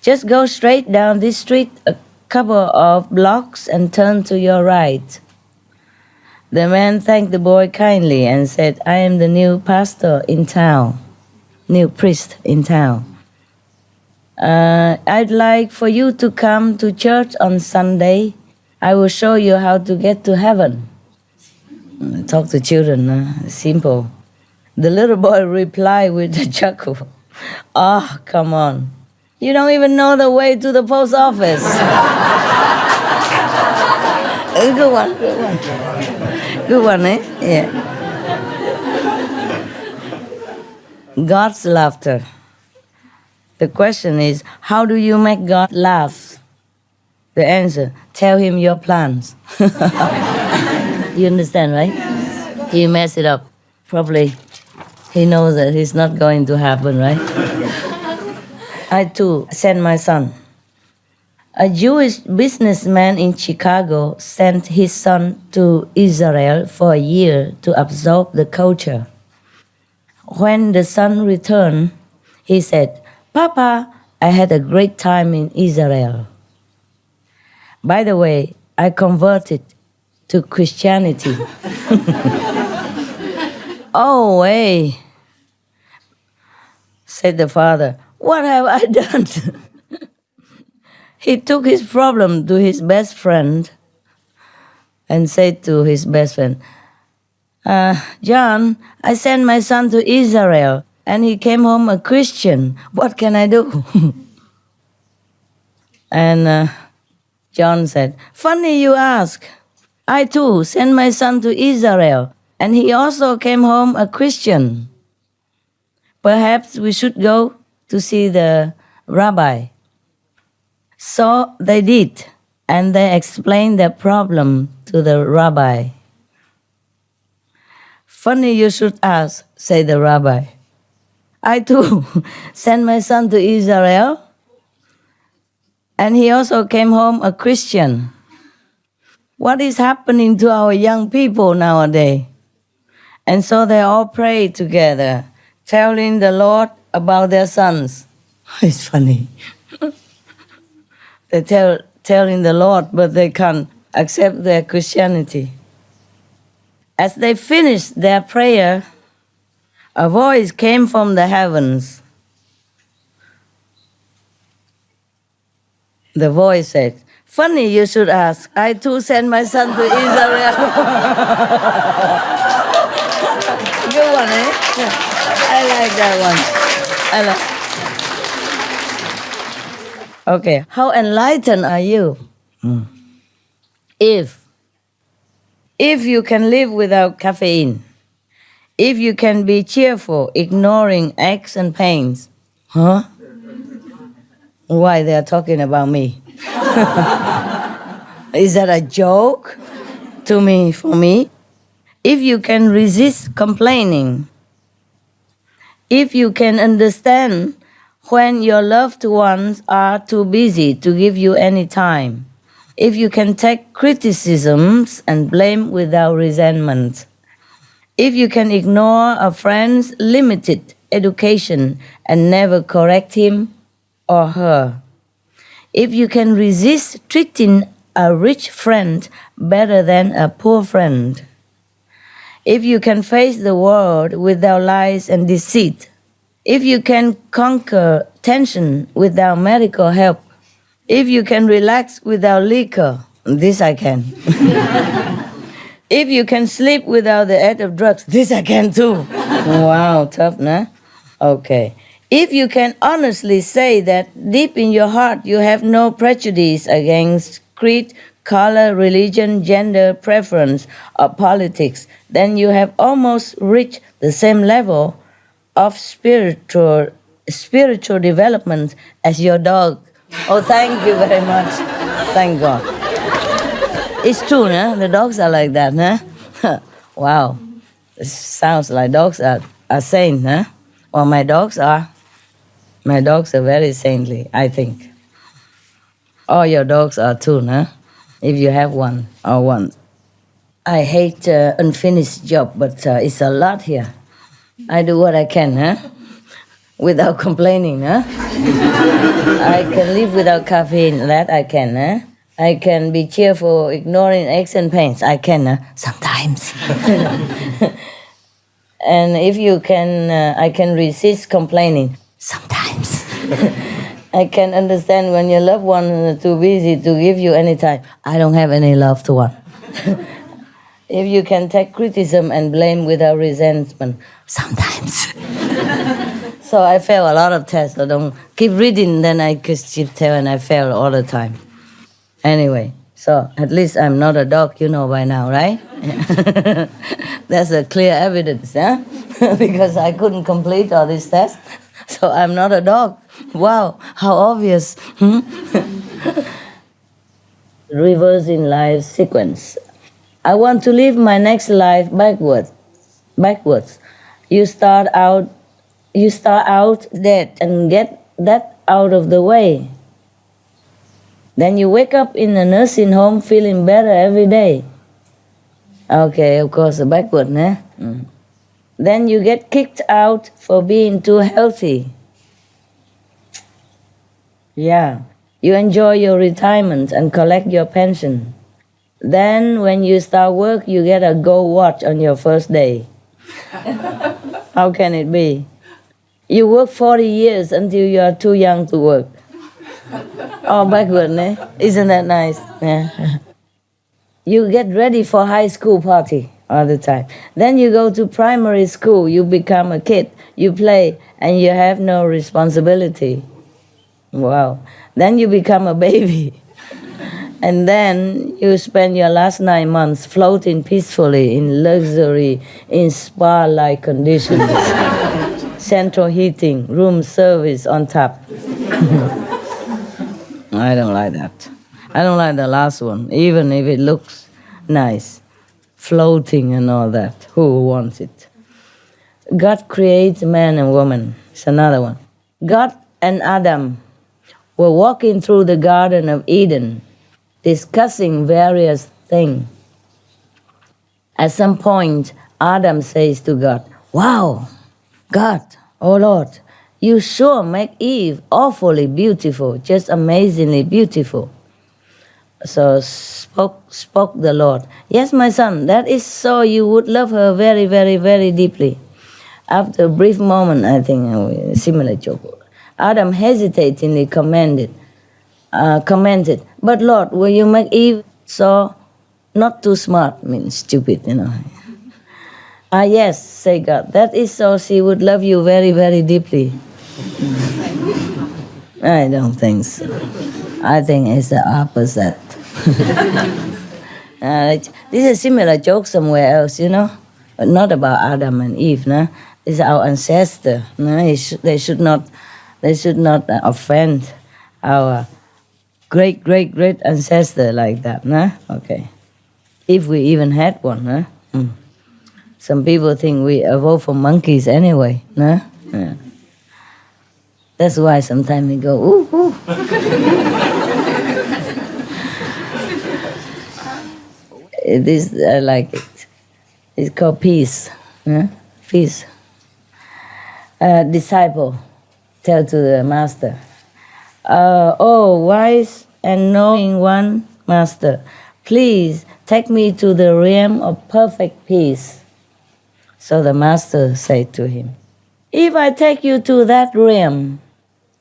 Just go straight down this street a couple of blocks and turn to your right." The man thanked the boy kindly and said, "I am the new pastor in town, new priest in town. I'd like for you to come to church on Sunday. I will show you how to get to heaven." Talk to children, simple. The little boy replied with a chuckle, "Oh, come on. You don't even know the way to the post office." Good one. Good one, eh? Yeah. God's laughter. The question is, how do you make God laugh? The answer, tell him your plans. You understand, right? He messed it up. Probably he knows that it's not going to happen, right? I too sent my son. A Jewish businessman in Chicago sent his son to Israel for a year to absorb the culture. When the son returned, he said, "Papa, I had a great time in Israel. By the way, I converted to Christianity." "Oh, way," said the father. "What have I done?" He took his problem to his best friend and said to his best friend, "John, I sent my son to Israel and he came home a Christian. What can I do? And John said, funny you ask. I too sent my son to Israel, and he also came home a Christian. Perhaps we should go to see the rabbi. So they did, and they explained their problem to the rabbi. Funny you should ask, said the rabbi. I too sent my son to Israel, and he also came home a Christian. What is happening to our young people nowadays? And so they all prayed together, telling the Lord about their sons. It's funny. They telling the Lord, but they can't accept their Christianity. As they finished their prayer, a voice came from the heavens. The voice said, funny you should ask. I too sent my son to Israel. Good one, eh? Yeah. I like that one. Okay, how enlightened are you? If you can live without caffeine, if you can be cheerful, ignoring aches and pains, huh? Why they are talking about me? Is that a joke to me, for me? If you can resist complaining, if you can understand when your loved ones are too busy to give you any time, if you can take criticisms and blame without resentment, if you can ignore a friend's limited education and never correct him or her, if you can resist treating a rich friend better than a poor friend, if you can face the world without lies and deceit, if you can conquer tension without medical help, if you can relax without liquor, this I can. If you can sleep without the aid of drugs, this I can too. Wow, tough, nah? Okay. If you can honestly say that deep in your heart you have no prejudice against creed, color, religion, gender, preference, or politics, then you have almost reached the same level of spiritual development as your dog. Oh, thank you very much. Thank God. It's true, nah? The dogs are like that, nah? Wow. It sounds like dogs are saint, huh? Well, my dogs are very saintly, I think. All your dogs are too, huh? If you have one or one. I hate unfinished job, but it's a lot here. I do what I can, huh? Without complaining, huh? I can live without caffeine, that I can, huh? I can be cheerful, ignoring aches and pains. I can, sometimes. And if you can, I can resist complaining. Sometimes. I can understand when your loved one is too busy to give you any time. I don't have any loved one. If you can take criticism and blame without resentment. Sometimes. So I fail a lot of tests. I don't keep reading, then I keep tell and I fail all the time. Anyway, so at least I'm not a dog, you know by now, right? That's a clear evidence, huh? Because I couldn't complete all these tests. So I'm not a dog. Wow, how obvious. Reversing life sequence. I want to live my next life backwards. You start out dead and get that out of the way. Then you wake up in a nursing home feeling better every day. Okay, of course, backward, né? Then you get kicked out for being too healthy. Yeah. You enjoy your retirement and collect your pension. Then when you start work, you get a gold watch on your first day. How can it be? You work 40 years until you are too young to work. Oh, backward, né? Isn't that nice? Yeah. You get ready for high school party. all the time. Then you go to primary school, you become a kid, you play, and you have no responsibility. Wow. Then you become a baby. And then you spend your last 9 months floating peacefully in luxury, in spa-like conditions. Central heating, room service on top. I don't like that. I don't like the last one, even if it looks nice. Floating and all that. Who wants it? God creates man and woman. It's another one. God and Adam were walking through the Garden of Eden, discussing various things. At some point, Adam says to God, "Wow, God, oh Lord, you sure make Eve awfully beautiful, just amazingly beautiful." So spoke the Lord, "Yes, my son, that is so you would love her very, very, very deeply." After a brief moment, I think, a similar joke, Adam hesitatingly commented, "But Lord, will you make Eve so not too smart?" Means stupid, you know. "Ah, yes," say God, "that is so she would love you very, very deeply." I don't think so. I think it's the opposite. This is a similar joke somewhere else, you know, but not about Adam and Eve. No? This is our ancestor. No? They should not offend our great, great, great ancestor like that. No? Okay. If we even had one. No? Some people think we evolved from monkeys anyway. No? Yeah. That's why sometimes we go, ooh, ooh. This, I like it. It's called peace. Yeah? Peace. Disciple tell to the master, "Oh, wise and knowing one, master, please take me to the realm of perfect peace." So the master said to him, "If I take you to that realm,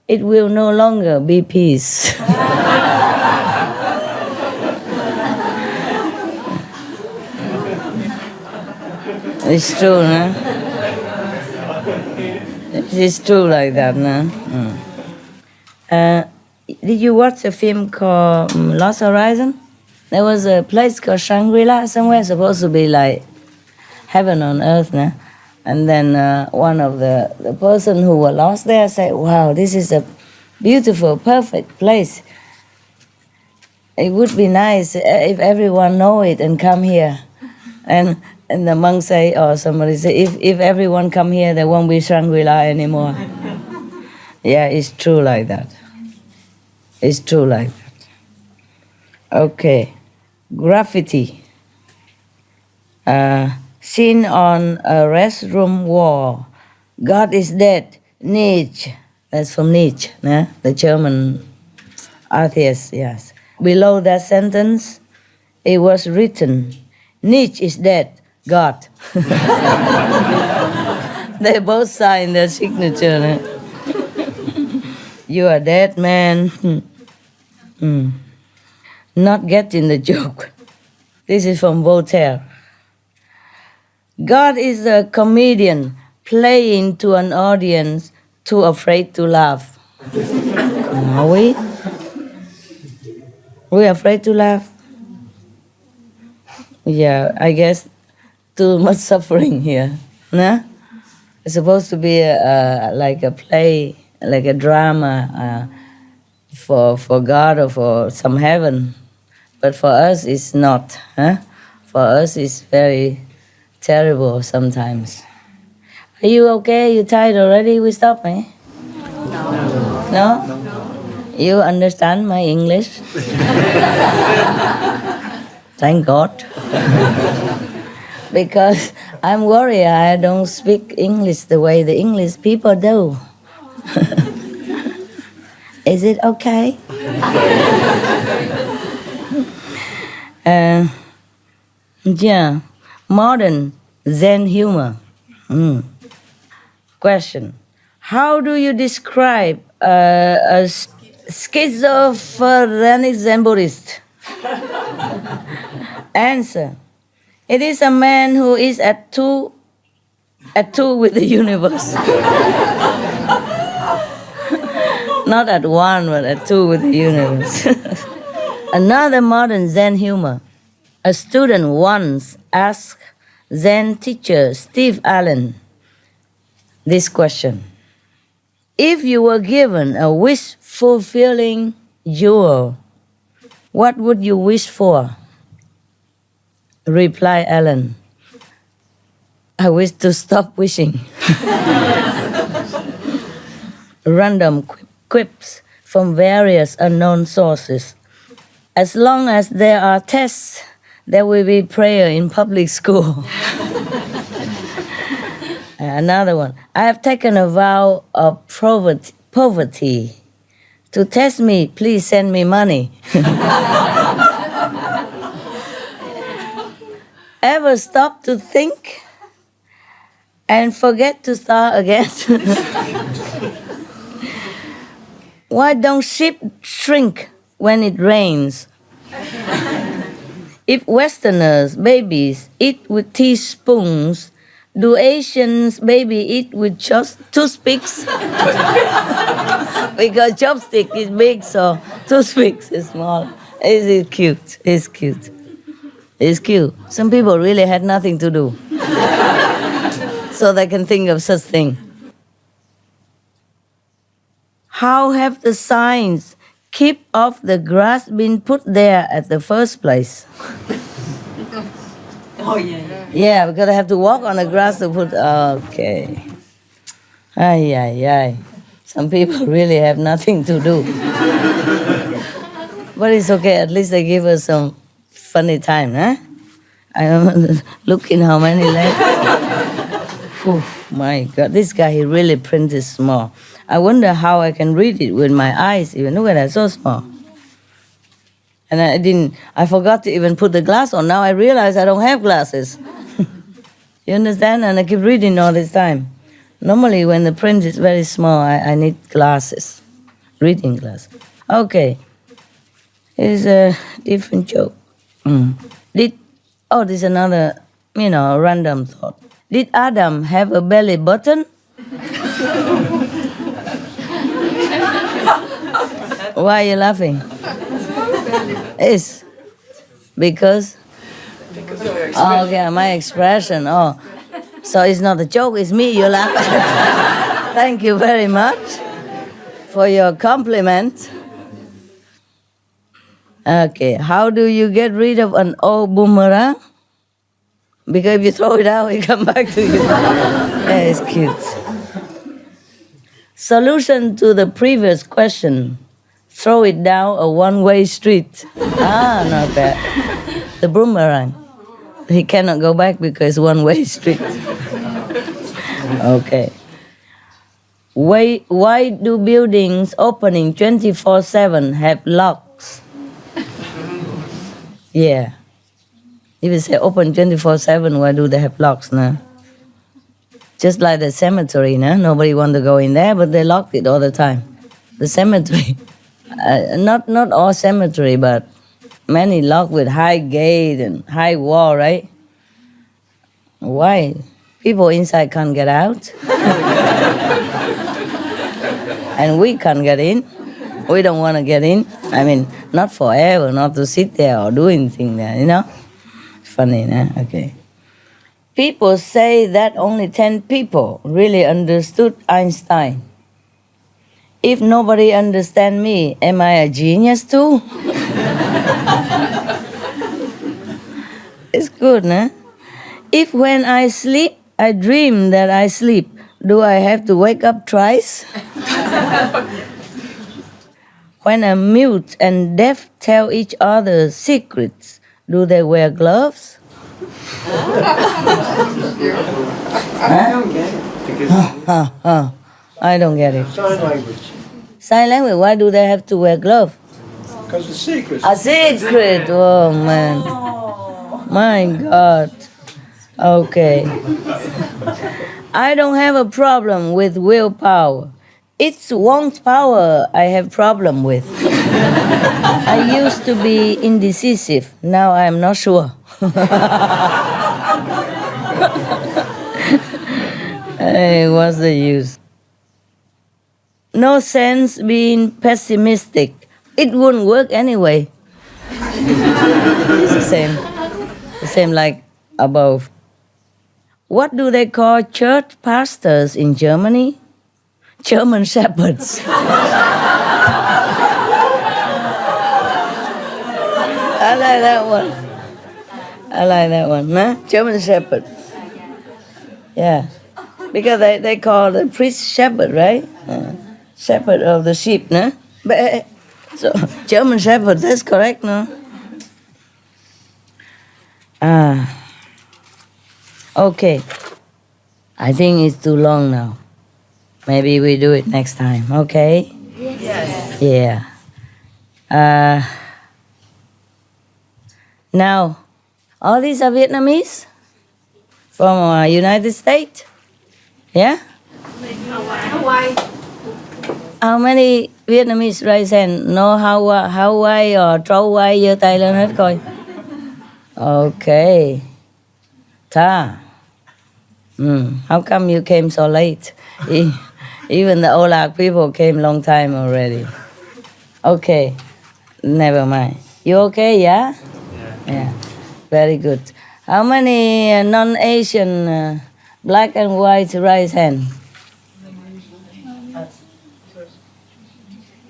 it will no longer be peace." It's true, no? It's true like that, no? Did you watch a film called Lost Horizon? There was a place called Shangri-La somewhere, supposed to be like heaven on earth, no? And then one of the person who were lost there said, "Wow, this is a beautiful, perfect place. It would be nice if everyone know it and come here." And the monk say, or somebody say, if everyone come here, there won't be Shangri-La anymore. Yeah, it's true like that. It's true like that. Okay. Graffiti. Seen on a restroom wall. "God is dead. Nietzsche." That's from Nietzsche, the German atheist, yes. Below that sentence, it was written, "Nietzsche is dead. God." They both signed their signature. No? "You are dead, man." Not getting the joke. This is from Voltaire. "God is a comedian playing to an audience too afraid to laugh." Are we? We're afraid to laugh? Yeah, I guess too much suffering here. No? It's supposed to be like a play, like a drama for God or for some heaven. But for us, it's not. Huh? For us, it's very terrible sometimes. Are you okay? You tired already? We stop, eh? No? You understand my English? Thank God. Because I'm worried I don't speak English the way the English people do. Is it okay? Yeah, modern Zen humor. Question: how do you describe a schizophrenic Zen Buddhist? Answer: It is a man who is at two with the universe. Not at one, but at two with the universe. Another modern Zen humor. A student once asked Zen teacher Steve Allen this question. If you were given a wish-fulfilling jewel, what would you wish for? Reply Allen, I wish to stop wishing. Random quips from various unknown sources. As long as there are tests, there will be prayer in public school. Another one. I have taken a vow of poverty. To test me, please send me money. Ever stop to think and forget to start again? Why don't sheep shrink when it rains? If Westerners, babies, eat with teaspoons, do Asians baby eat with toothpicks? Because chopstick is big, so toothpicks is small. Is it cute? It's cute. It's cute. Some people really had nothing to do, so they can think of such thing. How have the signs "keep off the grass" been put there at the first place? Oh yeah. Yeah, because I have to walk on the grass to put. Okay. Ay, ay, ay. Some people really have nothing to do. But it's okay, at least they give us some funny time, huh? I am looking how many left. Whew, my God, this guy, he really printed small. I wonder how I can read it with my eyes even. Look at that, so small. And I forgot to even put the glass on. Now I realize I don't have glasses. You understand? And I keep reading all this time. Normally when the print is very small, I need glasses, reading glasses. Okay, here's a different joke. This is another, random thought. Did Adam have a belly button? Why are you laughing? It's because okay, my expression. Oh, so it's not a joke, it's me you laugh at. Thank you very much for your compliment. Okay, how do you get rid of an old boomerang? Because if you throw it out, it come back to you. Yeah, it's cute. Solution to the previous question. Throw it down a one-way street. Not bad. The boomerang. He cannot go back because one-way street. Okay. Why do buildings opening 24/7 have locks? Yeah. If you say open 24/7, why do they have locks now? Just like the cemetery, no? Nobody want to go in there, but they locked it all the time. The cemetery. Not all cemetery, but many locked with high gate and high wall, right? Why? People inside can't get out. And we can't get in. We don't want to get in. I mean, not forever, not to sit there or do anything there, Funny, no? Okay. People say that only 10 people really understood Einstein. If nobody understands me, am I a genius too? It's good, no? If when I sleep, I dream that I sleep, do I have to wake up twice? When a mute and deaf tell each other secrets, do they wear gloves? I don't get it. I don't get it. Sign language. Sign language, why do they have to wear gloves? Because it's secret. A secret! Oh, man. My God. Okay. I don't have a problem with willpower. It's want power I have problem with. I used to be indecisive. Now I'm not sure. Hey, what's the use? No sense being pessimistic. It wouldn't work anyway. It's the same like above. What do they call church pastors in Germany? German shepherds. I like that one. Huh? German shepherd. Yeah. Because they call the priest shepherd, right? Shepherd of the sheep, no? But, so, German shepherd, that's correct, no? Okay. I think it's too long now. Maybe we do it next time, okay? Yes. Yeah. Now, all these are Vietnamese from United States? Yeah? Hawaii. How many Vietnamese raise hand? No Hawaii or Hawaii giơ tay lên hết coi. Okay. Ta. How come you came so late? Even the Olag people came long time already. Okay. Never mind. You okay, yeah? Yeah. Very good. How many non-Asian black and white raise hand?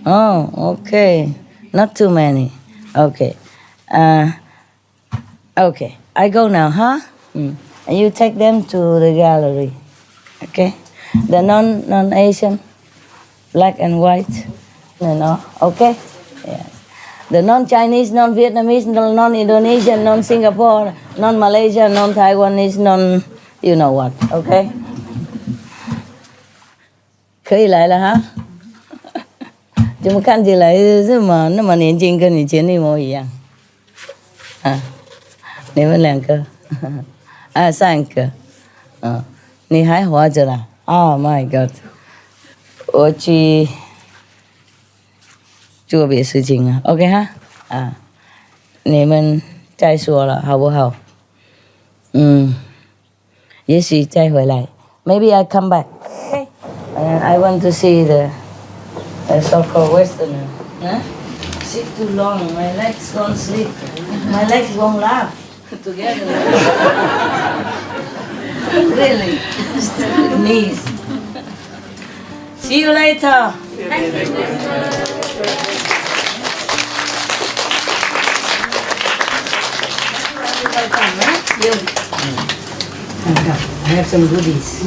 Oh, okay. Not too many. Okay. Okay. I go now, huh? And you take them to the gallery. Okay? The non-Asian, black and white. No. Okay? Yes. The non-Chinese, non-Vietnamese, non-Indonesian, non-Singapore, non-Malaysia, non-Taiwanese, you know what, okay? 可以来了哈？怎么看起来那么年轻，跟以前一模一样？你们两个，三个，你还活着啦 ？Oh my God！ 我去做别事情了 ，OK 哈？你们再说了好不好？也许再回来。Maybe I come back. Okay. And I want to see the so-called Westerner. Huh? Sit too long, my legs won't sleep. My legs won't laugh together. Really, stupid knees. See you later. Welcome, huh? You. I have some goodies.